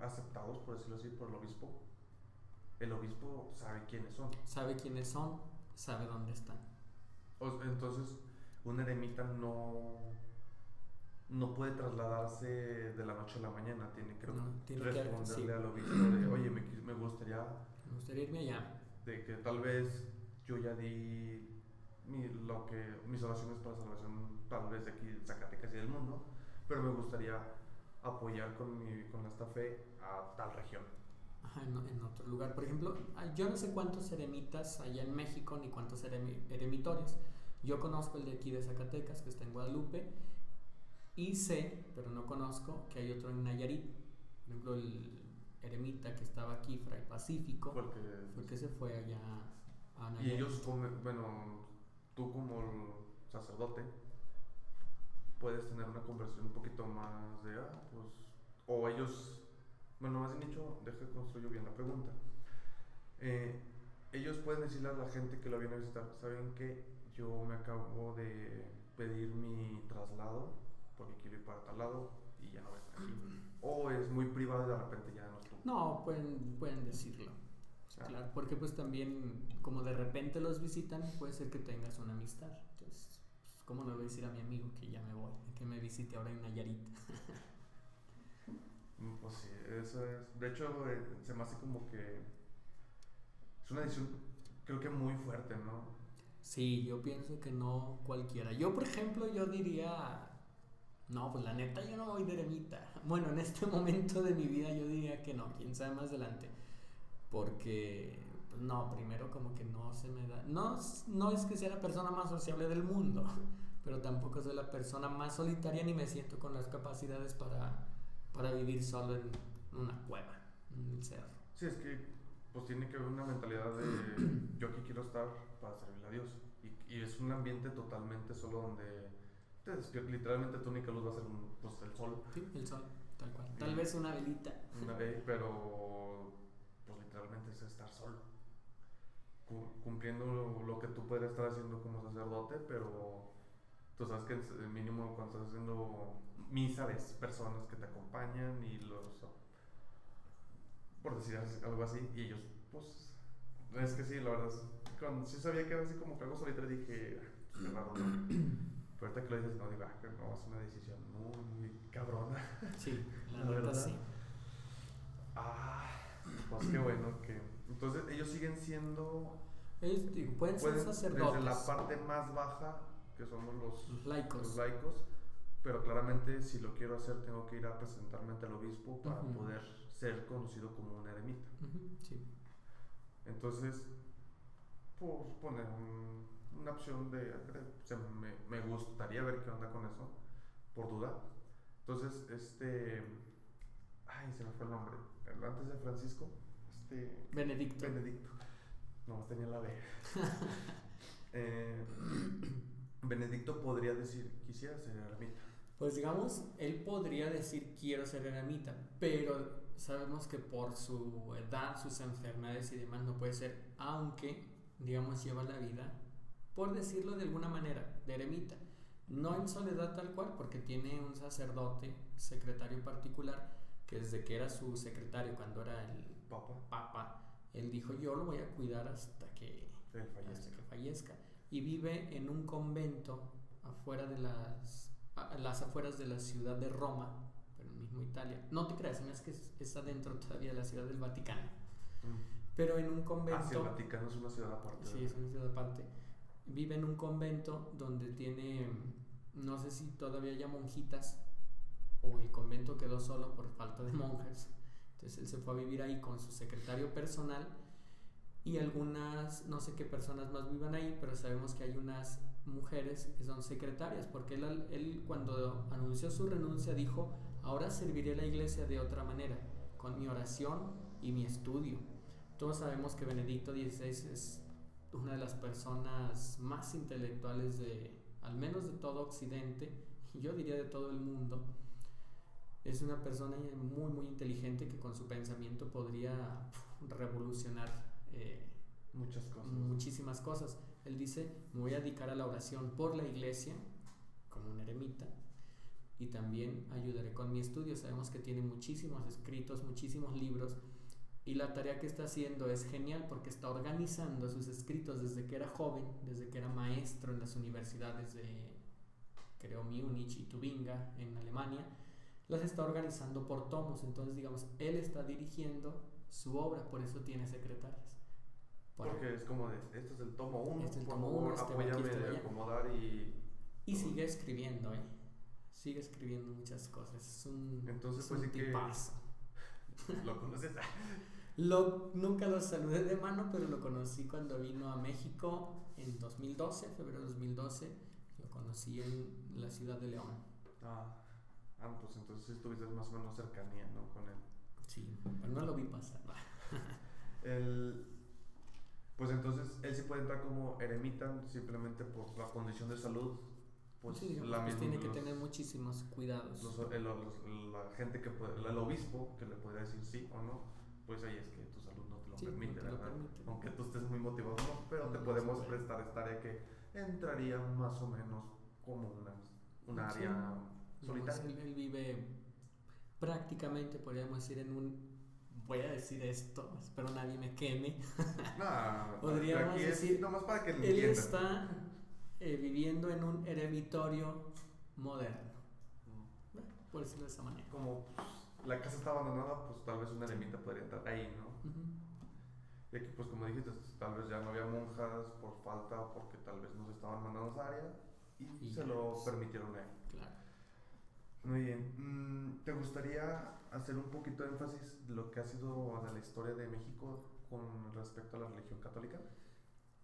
aceptados, por decirlo así, por el obispo sabe quiénes son. Sabe quiénes son, sabe dónde están. Entonces, un eremita no puede trasladarse de la noche a la mañana, tiene que No, tiene responderle sí. al obispo de, oye, me gustaría Me gustaría irme allá. de que tal vez yo ya di mis oraciones para salvación, tal vez de aquí de Zacatecas y del mundo, pero me gustaría apoyar con esta fe a tal región. Ajá, en otro lugar. Por ejemplo, yo no sé cuántos eremitas hay en México ni cuántos eremitorios. Yo conozco el de aquí de Zacatecas, que está en Guadalupe, y sé, pero no conozco, que hay otro en Nayarit. Por ejemplo, el eremita que estaba aquí, Fray Pacífico, Fue fue el que se fue allá a y Nayarit. ellos, bueno, tú como sacerdote, puedes tener una conversación un poquito más de, pues, o ellos, bueno, más bien dicho, deja que construyo bien la pregunta. Eh, Ellos pueden decirle a la gente que lo viene a visitar, ¿saben que yo me acabo de pedir mi traslado porque quiero ir para tal lado y ya no voy a estar aquí? O es muy privado y de repente ya no estuvo. No, pueden decirlo. Sí, Ah, claro, porque pues también, como de repente los visitan, puede ser que tengas una amistad. Entonces, pues, ¿cómo le voy a decir a mi amigo que ya me voy? Que me visite ahora en Nayarit. pues sí, eso es. De hecho, se me hace como que es una decisión, creo que muy fuerte, ¿no? Sí, yo pienso que no cualquiera. Yo, por ejemplo, yo diría, no, pues la neta yo no voy de eremita. Bueno, en este momento de mi vida yo diría que no, quién sabe más adelante. Porque, pues no, primero como que no se me da. No es que sea la persona más sociable del mundo, pero tampoco soy la persona más solitaria ni me siento con las capacidades para vivir solo en una cueva, en el cerro. Sí, es que pues tiene que haber una mentalidad de yo aquí quiero estar para servirle a Dios. Y es un ambiente totalmente solo donde te despiertas, literalmente tu única luz va a ser pues, el sol. Sí, el sol, tal cual. Tal vez una velita. Pero pues literalmente es estar solo. Cumpliendo lo que tú puedes estar haciendo como sacerdote, pero tú sabes que el mínimo cuando estás haciendo misa ves personas que te acompañan y por decir algo así, y ellos, pues, es que sí, la verdad, cuando sí sabía que era así como que algo solitario, dije, qué raro, ¿no? Pero ahorita que lo dices, no, digo, que no, es una decisión muy cabrona. Sí, la La neta verdad. sí. Pues qué bueno que. Entonces, ellos siguen siendo. Ellos digo, pueden ser sacerdotes. Desde la parte más baja, que somos Los laicos. los laicos, pero claramente, si lo quiero hacer, tengo que ir a presentarme ante el obispo para poder ser conocido como un eremita. Sí. Entonces, pues poner una opción de. Me gustaría ver qué onda con eso, por duda. Entonces, Ay, se me fue el nombre. Antes de Francisco, Benedicto. No, tenía la B. Benedicto podría decir, quisiera ser eremita. Pues digamos, él podría decir quiero ser eremita, pero sabemos que por su edad, sus enfermedades y demás no puede ser, aunque, digamos, lleva la vida, por decirlo de alguna manera, de eremita. No en soledad tal cual, porque tiene un sacerdote, secretario particular, que desde que era su secretario cuando era el papa, él dijo yo lo voy a cuidar hasta que fallezca. Y vive en un convento afuera de las afueras de la ciudad de Roma, pero en mismo Italia. No te creas, no es que está dentro todavía de la ciudad del Vaticano. Pero en un convento. Sí, el Vaticano es una ciudad aparte. Sí, es una ciudad aparte. Vive en un convento donde tiene, no sé si todavía hay monjitas o el convento quedó solo por falta de monjas. Entonces él se fue a vivir ahí con su secretario personal y algunas, no sé qué personas más vivan ahí, pero sabemos que hay unas mujeres que son secretarias, porque él cuando anunció su renuncia dijo, ahora serviré a la iglesia de otra manera, con mi oración y mi estudio. Todos sabemos que Benedicto XVI es una de las personas más intelectuales al menos de todo Occidente, y yo diría de todo el mundo. Es una persona muy inteligente que con su pensamiento podría revolucionar muchísimas cosas. Él dice, me voy a dedicar a la oración por la iglesia como un eremita y también ayudaré con mi estudio. Sabemos que tiene muchísimos escritos, muchísimos libros Y la tarea que está haciendo es genial porque está organizando sus escritos desde que era joven, desde que era maestro en las universidades de, creo, Múnich y Tubinga en Alemania. Las está organizando por tomos, entonces digamos, él está dirigiendo su obra, por eso tiene secretarias. Porque es como de, este es el tomo 1, este es el por tomo favor, 1, apóyame de acomodar y sigue escribiendo, sigue escribiendo muchas cosas, es un, entonces, es pues un sí que tipazo. lo conoces. Nunca lo saludé de mano, pero lo conocí cuando vino a México en 2012, febrero de 2012, lo conocí en la ciudad de León. Pues entonces sí tuviste más o menos cercanía, ¿no? Con él. Sí, pero no lo vi pasar. Pues entonces él sí puede entrar como eremita simplemente por la condición de salud. Pues sí, digamos, pues tiene que tener muchísimos cuidados. La gente que puede, el obispo que le podría decir sí o no, pues ahí es que tu salud no te lo permite, no te ¿verdad? lo permite. Aunque tú estés muy motivado, no, pero te podemos prestar esta área que entraría más o menos como una área solitaria. Él vive prácticamente, podríamos decir, en un... Voy a decir esto, espero nadie me queme. Podríamos aquí decir, es nomás para que lo él entiendan. está viviendo en un eremitorio moderno, por decirlo de esa manera. Como la casa está abandonada, pues tal vez una eremita podría entrar ahí, ¿no? Y aquí, pues como dijiste, tal vez ya no había monjas por falta o porque tal vez no se estaban mandando a esa área y se lo permitieron a él. Claro. Muy bien. ¿Te gustaría hacer un poquito de énfasis de lo que ha sido de la historia de México con respecto a la religión católica?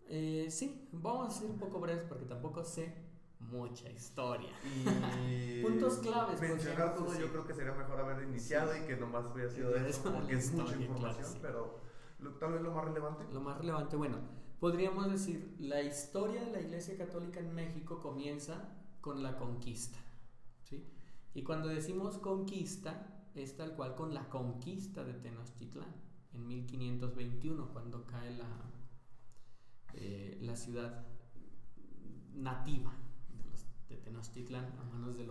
Sí, vamos a ser un poco breves porque tampoco sé mucha historia. Y puntos claves. Mencionar todo, yo creo que sería mejor haber iniciado y que nomás hubiera sido de eso, porque es mucha información, pero tal vez lo más relevante. Lo más relevante, bueno, podríamos decir, la historia de la Iglesia Católica en México comienza con la conquista, ¿sí? Y cuando decimos conquista, es tal cual con la conquista de Tenochtitlán, en 1521, cuando cae la ciudad nativa de Tenochtitlán a manos de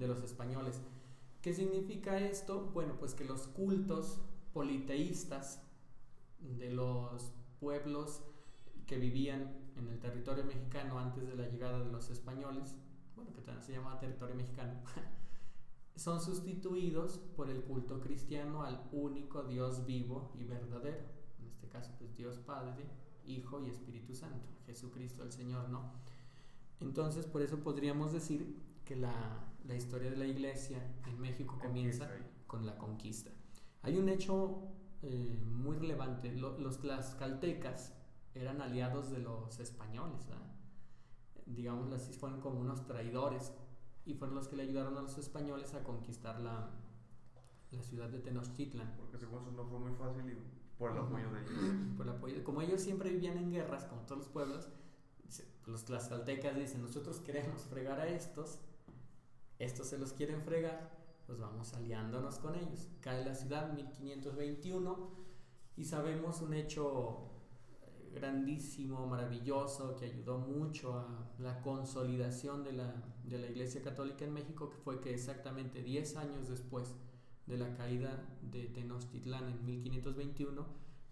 los españoles. ¿Qué significa esto? Bueno, pues que los cultos politeístas de los pueblos que vivían en el territorio mexicano antes de la llegada de los españoles, bueno, que también se llamaba territorio mexicano, son sustituidos por el culto cristiano al único Dios vivo y verdadero, en este caso pues Dios Padre, Hijo y Espíritu Santo, Jesucristo el Señor, ¿no? Entonces por eso podríamos decir que la historia de la iglesia en México comienza con la conquista. Hay un hecho muy relevante, los tlaxcaltecas eran aliados de los españoles, ¿verdad? Digámoslo así, fueron como unos traidores y fueron los que le ayudaron a los españoles a conquistar la ciudad de Tenochtitlan. Porque según eso no fue muy fácil y por el apoyo de ellos. Por el apoyo, como ellos siempre vivían en guerras, como todos los pueblos, los tlaxcaltecas dicen, nosotros queremos fregar a estos se los quieren fregar, pues vamos aliándonos con ellos. Cae la ciudad 1521 y sabemos un hecho grandísimo, maravilloso, que ayudó mucho a la consolidación de la Iglesia Católica en México, que fue que exactamente 10 años después de la caída de Tenochtitlán en 1521,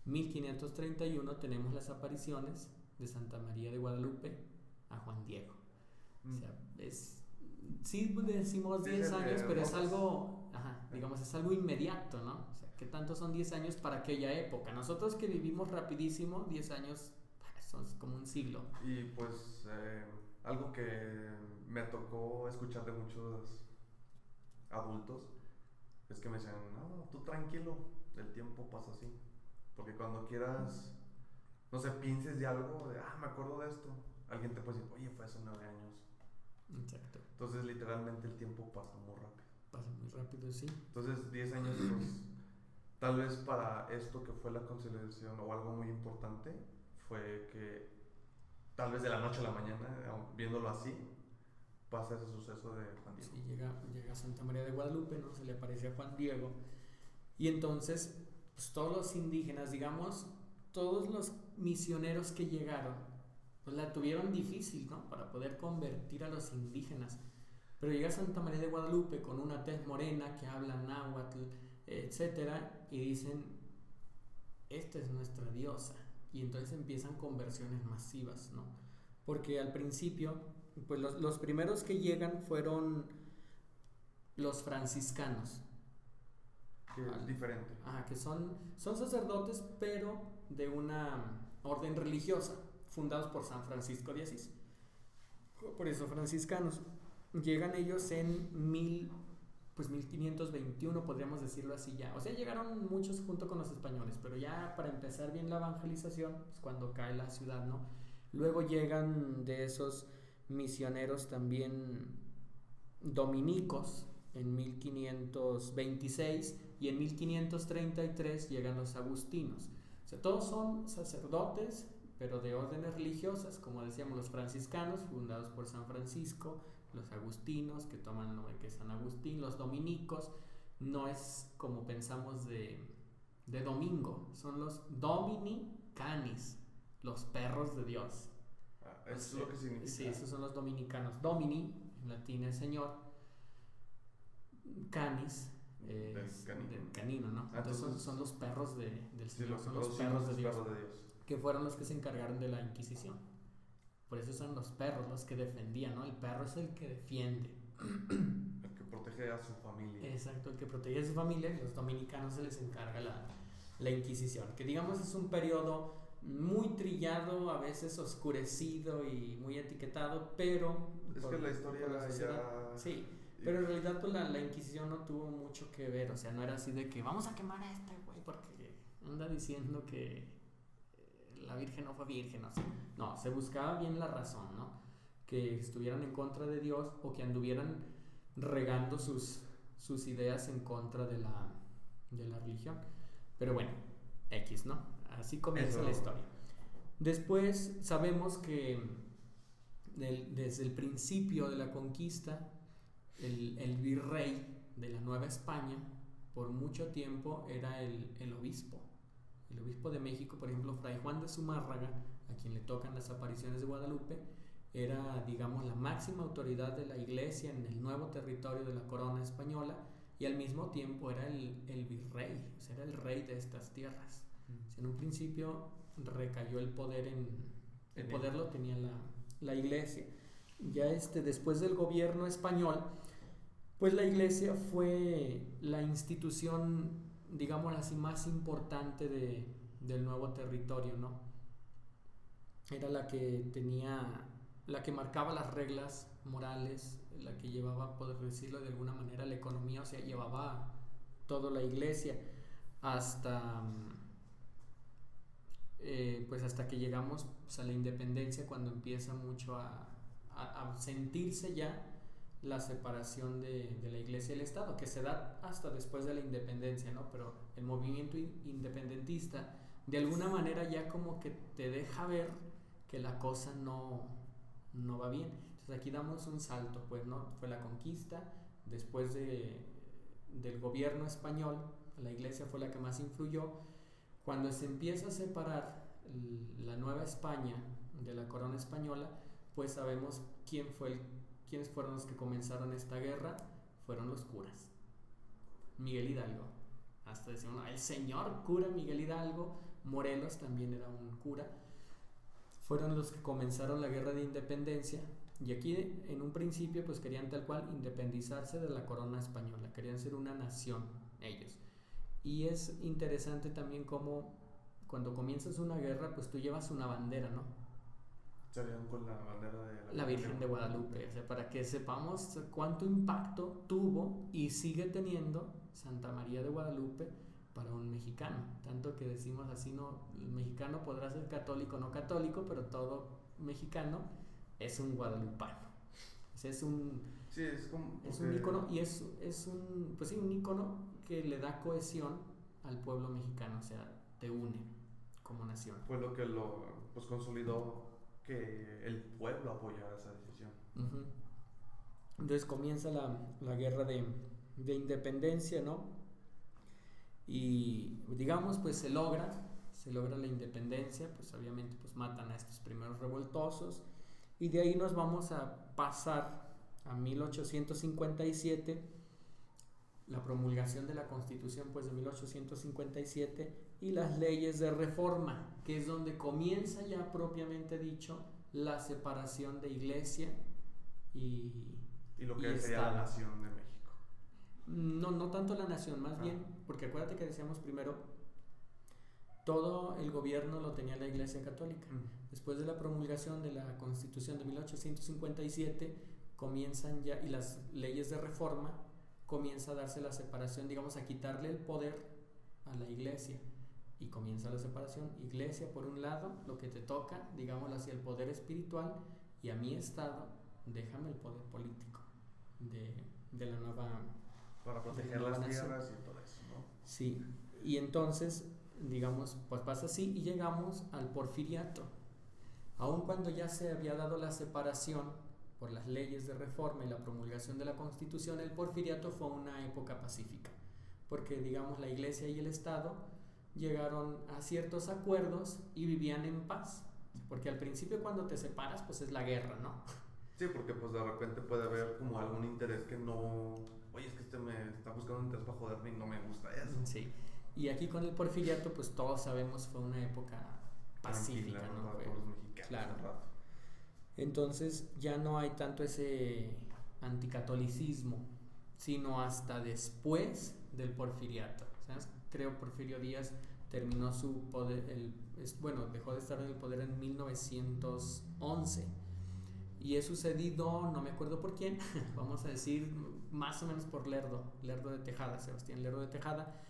1531 tenemos las apariciones de Santa María de Guadalupe a Juan Diego. O sea, sí decimos 10 años, pero es algo, digamos, es algo inmediato, ¿no? O sea, ¿qué tanto son 10 años para aquella época? Nosotros que vivimos rapidísimo, 10 años son como un siglo. Y pues algo que me tocó escuchar de muchos adultos es que me decían, no, tú tranquilo, el tiempo pasa así. Porque cuando quieras, no sé, pienses de algo, me acuerdo de esto, alguien te puede decir, oye, fue hace 9 años. Exacto. Entonces, literalmente el tiempo pasa muy rápido. Pasa muy rápido, sí. Entonces, 10 años, pues, tal vez para esto que fue la conciliación o algo muy importante, fue que tal vez de la noche a la mañana, viéndolo así, pasa ese suceso de Juan Diego. Sí, llega Santa María de Guadalupe, ¿no? Se le aparece a Juan Diego. Y entonces, pues todos los indígenas, digamos, todos los misioneros que llegaron, pues la tuvieron difícil, ¿no? Para poder convertir a los indígenas. Pero llega Santa María de Guadalupe con una tez morena que habla náhuatl, etcétera, y dicen, esta es nuestra diosa. Y entonces empiezan conversiones masivas, ¿no? Porque al principio, pues los primeros que llegan fueron los franciscanos. Que es diferente. Que son sacerdotes, pero de una orden religiosa, fundados por San Francisco de Asís. Por eso franciscanos. Llegan ellos en 1521, podríamos decirlo así ya. O sea, llegaron muchos junto con los españoles, pero ya para empezar bien la evangelización es cuando cae la ciudad, ¿no? Luego llegan de esos misioneros también dominicos en 1526 y en 1533 llegan los agustinos. O sea, todos son sacerdotes, pero de órdenes religiosas, como decíamos, los franciscanos, fundados por San Francisco, los agustinos, que toman el nombre que es San Agustín, los dominicos, no es como pensamos de domingo, son los Domini Canis, los perros de Dios. Eso es lo que significa. Sí, esos son los dominicanos. Domini, en latín es Señor, Canis, del canino, ¿no? Entonces son los perros del Señor, son los perros de Dios, que fueron los que se encargaron de la Inquisición. Por eso son los perros los que defendían, ¿no? El perro es el que defiende. El que protege a su familia. Exacto, el que protege a su familia. Y los dominicanos se les encarga la Inquisición. Que digamos es un periodo muy trillado, a veces oscurecido y muy etiquetado, pero... Es que la historia ya... Sí, pero en realidad pues, la Inquisición no tuvo mucho que ver. O sea, no era así de que vamos a quemar a este güey porque anda diciendo que la Virgen no fue virgen, o sea, no, se buscaba bien la razón, ¿no? Que estuvieran en contra de Dios o que anduvieran regando sus ideas en contra de la religión. Pero bueno, X, ¿no? Así comienza la historia. Después sabemos que desde el principio de la conquista, el virrey de la Nueva España, por mucho tiempo era el obispo. El obispo de México, por ejemplo, Fray Juan de Zumárraga, a quien le tocan las apariciones de Guadalupe, era, digamos, la máxima autoridad de la iglesia en el nuevo territorio de la corona española y al mismo tiempo era el virrey, o sea, era el rey de estas tierras. O sea, en un principio recayó el poder el poder lo tenía la iglesia. Ya después del gobierno español, pues la iglesia fue la institución, digamos así, más importante del nuevo territorio, ¿no? Era la que marcaba las reglas morales, la que llevaba, por decirlo de alguna manera, la economía, o sea, llevaba toda la iglesia hasta que llegamos a la independencia, cuando empieza mucho a sentirse ya la separación de la iglesia y el Estado, que se da hasta después de la independencia, ¿no? Pero el movimiento independentista de alguna manera ya como que te deja ver que la cosa no va bien. Entonces aquí damos un salto, pues, ¿no? Fue la conquista, después del gobierno español, la iglesia fue la que más influyó. Cuando se empieza a separar la Nueva España de la corona española, pues sabemos quiénes fueron los que comenzaron esta guerra. Fueron los curas. Miguel Hidalgo, hasta decían, el señor cura Miguel Hidalgo. Morelos también era un cura. Fueron los que comenzaron la guerra de independencia, y aquí en un principio pues querían tal cual independizarse de la corona española, querían ser una nación ellos. Y es interesante también cómo cuando comienzas una guerra pues tú llevas una bandera, ¿no? Salieron con la bandera de la Virgen de Guadalupe, o sea, para que sepamos cuánto impacto tuvo y sigue teniendo Santa María de Guadalupe para un mexicano. Tanto que decimos así, no, el mexicano podrá ser católico o no católico, pero todo mexicano es un guadalupano. O sea, es un ícono, y es un, pues sí, un ícono que le da cohesión al pueblo mexicano, o sea, te une como nación. Fue lo que lo consolidó, que el pueblo apoyara esa decisión. Uh-huh. Entonces comienza la guerra de independencia, ¿no? Y digamos, pues se logra la independencia, pues obviamente pues matan a estos primeros revoltosos, y de ahí nos vamos a pasar a 1857, la promulgación de la Constitución pues de 1857 y las leyes de reforma, que es donde comienza ya propiamente dicho la separación de iglesia y lo que sería la nación de México. No tanto la nación, más bien, porque acuérdate que decíamos primero, todo el gobierno lo tenía la Iglesia Católica. Después de la promulgación de la Constitución de 1857, comienzan ya, y las leyes de reforma, comienza a darse la separación, digamos, a quitarle el poder a la Iglesia. Y comienza la separación, Iglesia por un lado, lo que te toca, digamos, hacia el poder espiritual, y a mi Estado, déjame el poder político de la nueva... Para proteger las tierras y todo eso, ¿no? Sí, y entonces, digamos, pues pasa así y llegamos al porfiriato. Aun cuando ya se había dado la separación por las leyes de reforma y la promulgación de la Constitución, el porfiriato fue una época pacífica, porque, digamos, la Iglesia y el Estado llegaron a ciertos acuerdos y vivían en paz, porque al principio cuando te separas, pues es la guerra, ¿no? Sí, porque pues de repente puede haber como algún interés que no... Oye, es que este me está buscando un interés para joderme y no me gusta eso. Sí, y aquí con el porfiriato, pues todos sabemos fue una época pacífica, tranquila, ¿no? Para todos los mexicanos. Claro. Entonces ya no hay tanto ese anticatolicismo, sino hasta después del porfiriato. ¿Sabes? Creo Porfirio Díaz terminó su poder, dejó de estar en el poder en 1911. Y he sucedido, no me acuerdo por quién, vamos a decir más o menos por Lerdo de Tejada, Sebastián Lerdo de Tejada.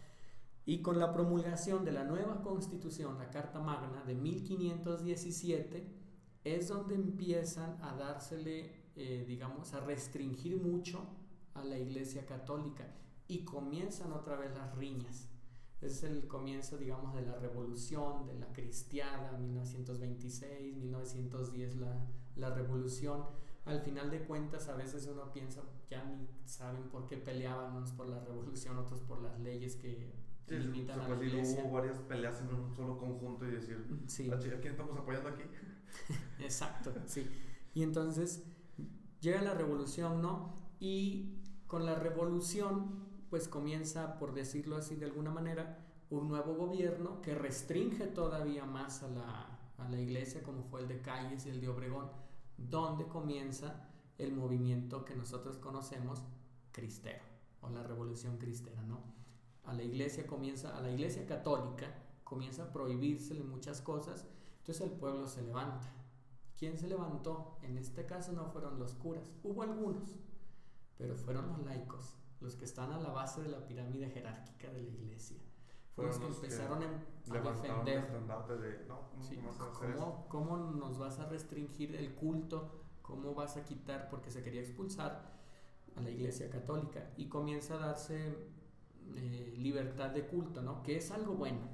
Y con la promulgación de la nueva Constitución, la Carta Magna de 1517, es donde empiezan a dársele, digamos, a restringir mucho a la Iglesia Católica y comienzan otra vez las riñas. Es el comienzo, digamos, de la revolución, de la cristiada, 1926, 1910 la revolución. Al final de cuentas, a veces uno piensa, ya ni saben por qué peleaban, unos por la revolución, otros por las leyes que limitan a la Iglesia. Hubo varias peleas en un solo conjunto y decir, sí. ¿A quién estamos apoyando aquí? Exacto, sí. Y entonces llega la revolución, ¿no? Y con la revolución pues comienza, por decirlo así de alguna manera, un nuevo gobierno que restringe todavía más a la Iglesia, como fue el de Calles y el de Obregón, donde comienza el movimiento que nosotros conocemos cristero, o la revolución cristera, ¿no? A la Iglesia Católica comienza a prohibírsele muchas cosas, entonces el pueblo se levanta. ¿Quién se levantó? En este caso no fueron los curas, hubo algunos, pero fueron los laicos, los que están a la base de la pirámide jerárquica de la Iglesia. Fueron los que empezaron a defender. El estandarte de, ¿Cómo nos vas a restringir el culto? ¿Cómo vas a quitar? Porque se quería expulsar a la Iglesia Católica y comienza a darse libertad de culto, ¿no? Que es algo bueno.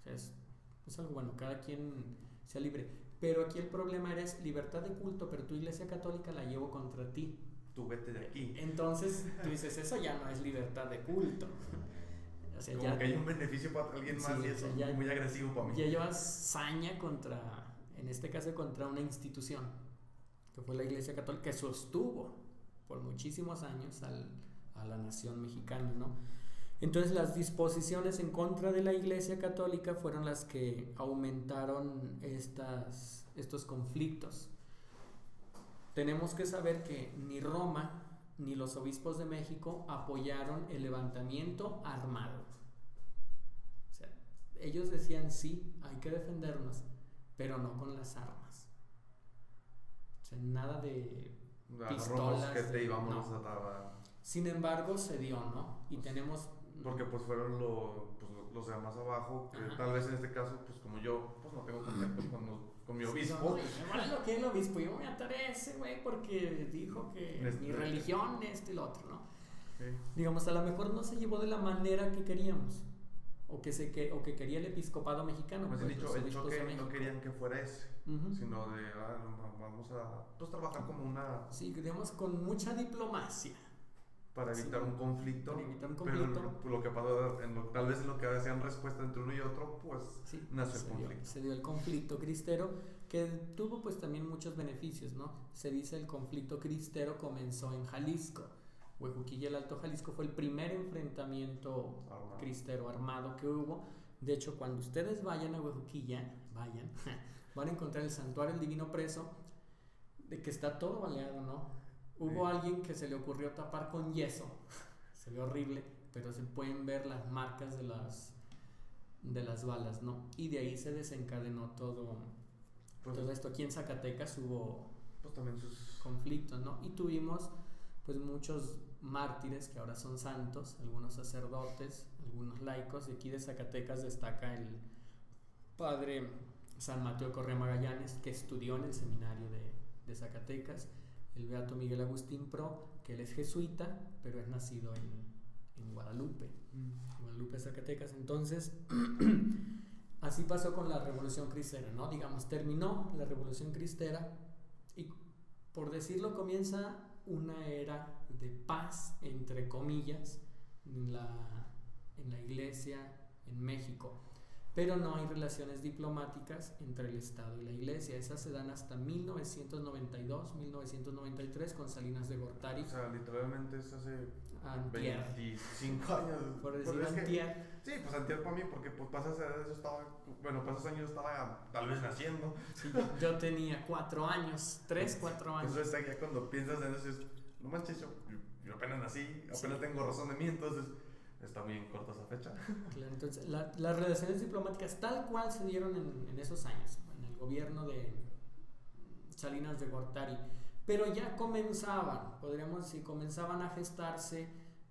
O sea, es algo bueno, cada quien sea libre. Pero aquí el problema era libertad de culto, pero tu Iglesia Católica la llevo contra ti. Tú vete de aquí. Entonces tú dices, eso ya no es libertad de culto. O sea, como que hay un beneficio para alguien más, sí, y eso es muy agresivo para mí. Ya llevas saña en este caso contra una institución, que fue la Iglesia Católica, que sostuvo por muchísimos años a la nación mexicana, ¿no? Entonces las disposiciones en contra de la Iglesia Católica fueron las que aumentaron estos conflictos. Tenemos que saber que ni Roma ni los obispos de México apoyaron el levantamiento armado. O sea, ellos decían sí, hay que defendernos, pero no con las armas. O sea, nada de pistolas. Sin embargo, se dio, ¿no? Y tenemos... Porque pues fueron los de más abajo, que tal vez en este caso, pues como yo, pues no tengo contacto con mi obispo. Igual lo que el obispo, yo voy a atar a ese güey porque dijo que mi religión, y lo otro, ¿no? Sí. Digamos, a lo mejor no se llevó de la manera que queríamos, o que quería el episcopado mexicano. Pues dicho, el choque no querían que fuera ese, sino de, vamos a trabajar como una... Sí, digamos, con mucha diplomacia. Para evitar un conflicto, pero lo que pasó, tal vez en lo que hacían respuesta entre uno y otro, pues sí, nació el conflicto. Se dio el conflicto cristero, que tuvo pues también muchos beneficios, ¿no? Se dice el conflicto cristero comenzó en Jalisco, Huejuquilla y el Alto Jalisco fue el primer enfrentamiento cristero armado que hubo. De hecho, cuando ustedes vayan a Huejuquilla, van a encontrar el Santuario del Divino Preso, de que está todo baleado, ¿no? Hubo alguien que se le ocurrió tapar con yeso, se ve horrible, pero se pueden ver las marcas de las balas, ¿no? Y de ahí se desencadenó todo esto. Aquí en Zacatecas hubo también sus conflictos, ¿no? Y tuvimos pues muchos mártires que ahora son santos, algunos sacerdotes, algunos laicos, y aquí de Zacatecas destaca el padre San Mateo Correa Magallanes, que estudió en el seminario de Zacatecas, el beato Miguel Agustín Pro, que él es jesuita, pero es nacido en Guadalupe, Guadalupe, Zacatecas. Entonces, así pasó con la Revolución Cristera, ¿no? Digamos, terminó la Revolución Cristera y, por decirlo, comienza una era de paz, entre comillas, en la iglesia en México. Pero no hay relaciones diplomáticas entre el Estado y la iglesia. Esas se dan hasta 1992, 1993 con Salinas de Gortari. O sea, literalmente es hace antier. 25 años. Por decir antier. Sí, pues antier para mí, porque pues pasas años estaba tal vez naciendo. Sí, yo tenía 4 años, 3, 4 años. Entonces ya cuando piensas en eso, no manches, yo apenas nací, apenas tengo razón de mí, entonces está muy corta esa fecha. Claro, entonces las relaciones diplomáticas tal cual se dieron en esos años, en el gobierno de Salinas de Gortari, pero ya comenzaban a gestarse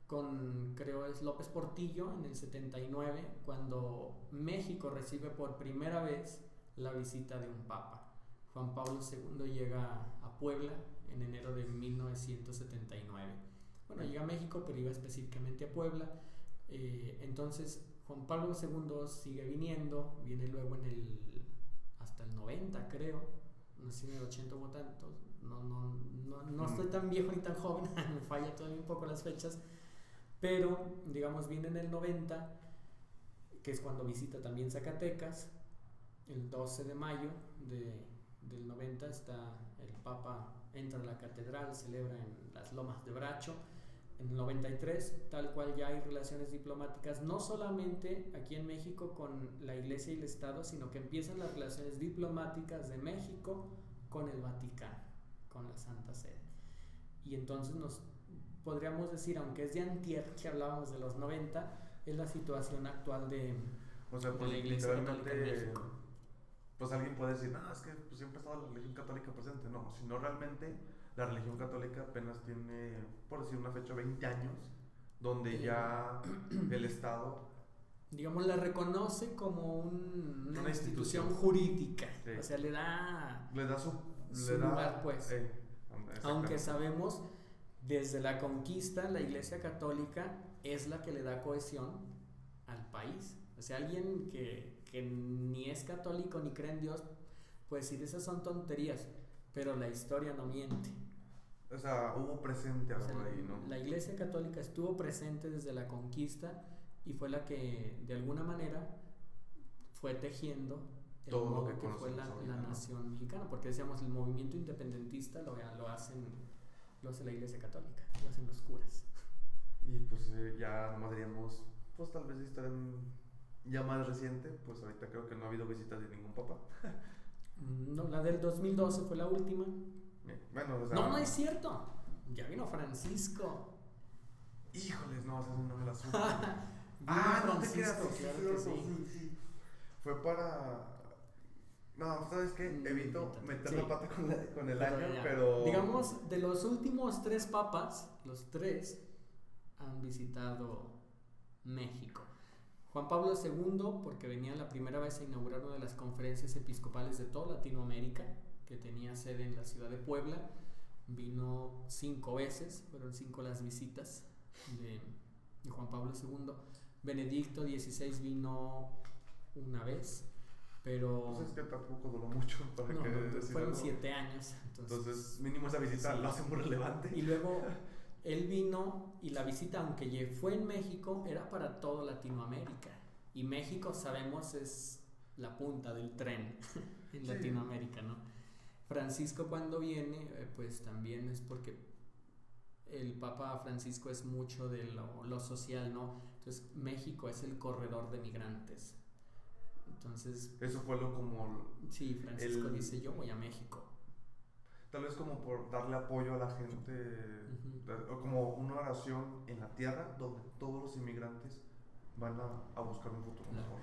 con, creo es López Portillo, en el 79, cuando México recibe por primera vez la visita de un papa. Juan Pablo II llega a Puebla en enero de 1979. Bueno, llega a México, pero iba específicamente a Puebla. Entonces Juan Pablo II sigue viniendo, viene luego hasta el 90, creo, no sé, en el 80 o tanto, no estoy tan viejo ni tan joven, me falla todavía un poco las fechas, pero digamos viene en el 90, que es cuando visita también Zacatecas. El 12 de mayo del 90 el Papa entra a la catedral, celebra en las Lomas de Bracho. En el 93, tal cual, ya hay relaciones diplomáticas, no solamente aquí en México con la Iglesia y el Estado, sino que empiezan las relaciones diplomáticas de México con el Vaticano, con la Santa Sede. Y entonces podríamos decir, aunque es de antier que hablábamos de los 90, es la situación actual de la Iglesia Católica en México. Pues alguien puede decir, no, es que pues, siempre ha estado la religión católica presente. No, sino realmente la religión católica apenas tiene, por decir una fecha, 20 años, donde ya el Estado, digamos, la reconoce como una institución jurídica. Sí. O sea, le da su lugar, pues. Aunque sabemos, desde la conquista, la Iglesia Católica es la que le da cohesión al país. O sea, alguien que ni es católico ni cree en Dios, pues sí, esas son tonterías, pero la historia no miente. O sea, hubo presente algo ahí, ¿no? La Iglesia Católica estuvo presente desde la conquista y fue la que, de alguna manera, fue tejiendo el todo modo lo que fue la ahorita, nación mexicana, porque decíamos, el movimiento independentista lo hace la Iglesia Católica, lo hacen los curas. Y pues ya nomás diríamos, pues tal vez historia ya más reciente, pues ahorita creo que no ha habido visitas de ningún papa. No, la del 2012 fue la última. Bueno, o sea, no es cierto. Ya vino Francisco. Híjoles, no, esa no me la supe. No te creas, claro que sí. Fue para... No, ¿sabes qué? Evito meter la pata con el año, pero... Digamos, de los últimos 3 papas, los 3 han visitado México. Juan Pablo II, porque venía la primera vez a inaugurar una de las conferencias episcopales de toda Latinoamérica, que tenía sede en la ciudad de Puebla. Vino 5 veces, fueron 5 las visitas de Juan Pablo II. Benedicto XVI vino una vez, pero... Pues es que tampoco duró mucho para fueron 7 años. Entonces mínimo esa visita lo hace muy relevante. Y luego él vino, y la visita, aunque fue en México, era para toda Latinoamérica. Y México, sabemos, es la punta del tren en Latinoamérica, ¿no? Francisco, cuando viene, pues también es porque el Papa Francisco es mucho de lo social, ¿no? Entonces México es el corredor de migrantes. Entonces... Eso fue lo como... Sí, Francisco dice, yo voy a México. Tal vez como por darle apoyo a la gente, o como una oración en la tierra donde todos los inmigrantes van a buscar un futuro mejor.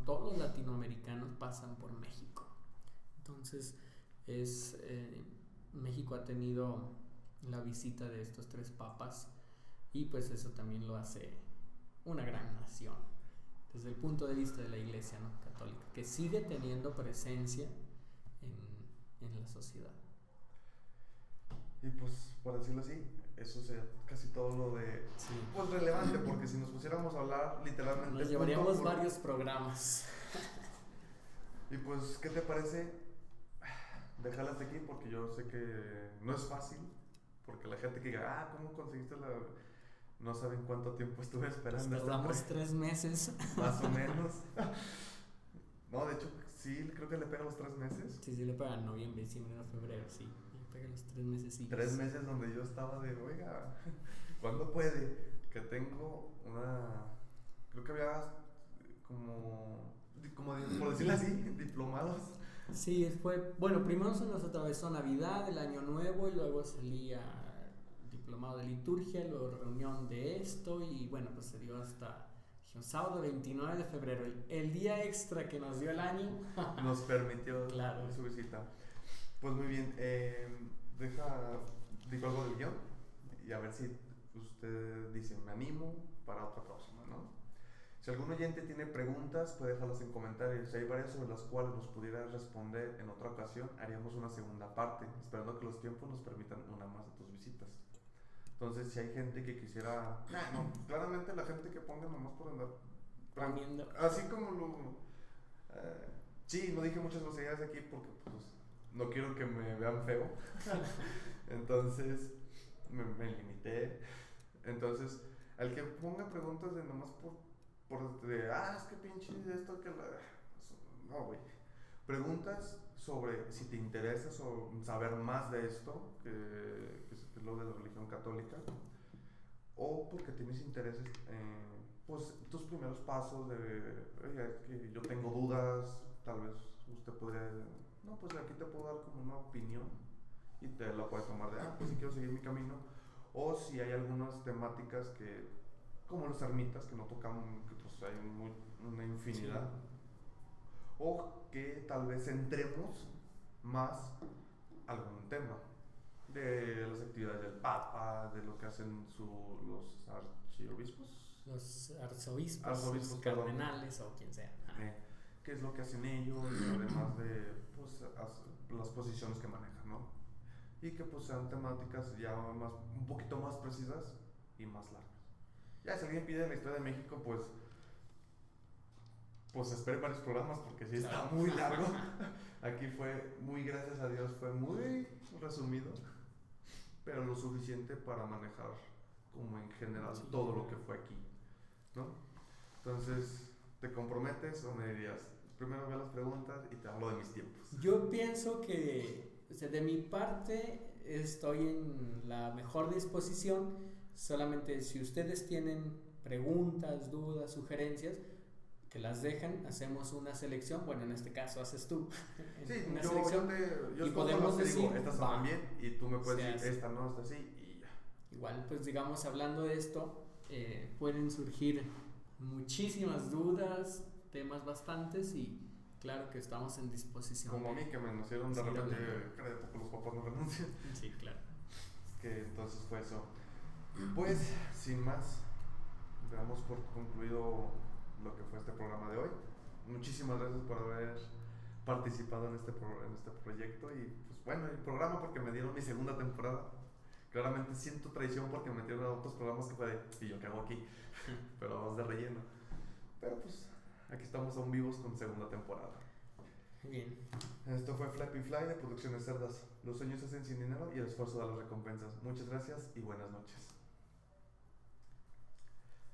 Todos los latinoamericanos pasan por México. Entonces, México ha tenido la visita de estos 3 papas y pues eso también lo hace una gran nación desde el punto de vista de la Iglesia, ¿no?, católica, que sigue teniendo presencia en la sociedad. Y pues, por decirlo así, eso sería casi todo lo de... Sí. Pues relevante, porque si nos pusiéramos a hablar literalmente... Nos llevaríamos varios programas. Y pues, ¿qué te parece? Déjala hasta aquí, porque yo sé que no es fácil, porque la gente que diga, ¿cómo conseguiste la...? No saben cuánto tiempo estuve esperando. Tardamos 3 meses. Más o menos. No, de hecho, sí, creo que le pega los 3 meses. Sí, le pegan noviembre, diciembre, febrero, sí. Le pega los 3 meses. 3 meses donde yo estaba de, oiga, ¿cuándo puede? Que tengo una... Creo que había como por decirlo así, diplomados. Sí, bueno, primero se nos atravesó Navidad, el Año Nuevo, y luego salía diplomado de liturgia, luego reunión de esto, y bueno, pues se dio hasta sábado 29 de febrero, el día extra que nos dio el año. Nos permitió claro. Su visita. Pues muy bien, digo algo del guión, y a ver si usted dice, me animo para otra próxima, ¿no? Si algún oyente tiene preguntas, puede dejarlas en comentarios. Si hay varias sobre las cuales nos pudiera responder en otra ocasión, haríamos una segunda parte, esperando que los tiempos nos permitan una más de tus visitas. Entonces, si hay gente que quisiera... No, claramente la gente que ponga nomás por andar... Poniendo. Así como lo... sí, no dije muchas groserías aquí porque pues no quiero que me vean feo. Entonces, me limité. Entonces, al que ponga preguntas de nomás es que pinche esto que la... No, güey. Preguntas sobre si te interesa saber más de esto, que es lo de la religión católica, o porque tienes intereses pues tus primeros pasos de, oye, que yo tengo dudas, tal vez usted podría, no, pues aquí te puedo dar como una opinión y te la puedes tomar de, pues si quiero seguir mi camino, o si hay algunas temáticas que, como los ermitas, que no tocamos, que pues hay una infinidad, sí. O que tal vez centremos más algún tema de las actividades del Papa, de lo que hacen los archiobispos. Los arzobispos cardenales o quien sea. ¿Qué es lo que hacen ellos? Además de pues, las posiciones que manejan, ¿no? Y que pues sean temáticas ya un poquito más precisas y más largas. Ya si alguien pide la historia de México, pues espere varios programas porque sí está muy largo. Aquí fue muy, gracias a Dios, fue muy resumido, pero lo suficiente para manejar como en general todo lo que fue aquí, ¿no? Entonces, ¿te comprometes o me dirías, primero veo las preguntas y te hablo de mis tiempos? Yo pienso que, o sea, de mi parte estoy en la mejor disposición, solamente si ustedes tienen preguntas, dudas, sugerencias, que las dejan, hacemos una selección, bueno, en este caso haces tú, sí, una selección y podemos decir, digo, estas van bien, y tú me puedes decir, esta no, esta sí, y ya. Igual, pues digamos, hablando de esto, pueden surgir muchísimas dudas, temas bastantes, y claro que estamos en disposición. Como a mí, que me nacieron de repente, crédito que los papás no renuncian. Sí, claro. Que entonces fue eso. Pues, sin más, damos por concluido lo que fue este programa de hoy. Muchísimas gracias por haber participado en este proyecto y pues bueno, el programa porque me dieron mi segunda temporada. Claramente siento traición porque me metieron a otros programas que fue de, ¿y yo qué hago aquí? Pero vamos de relleno. Pero pues aquí estamos aún vivos con segunda temporada. Bien. Esto fue Flappy Fly de Producciones Cerdas. Los sueños se hacen sin dinero y el esfuerzo da las recompensas. Muchas gracias y buenas noches.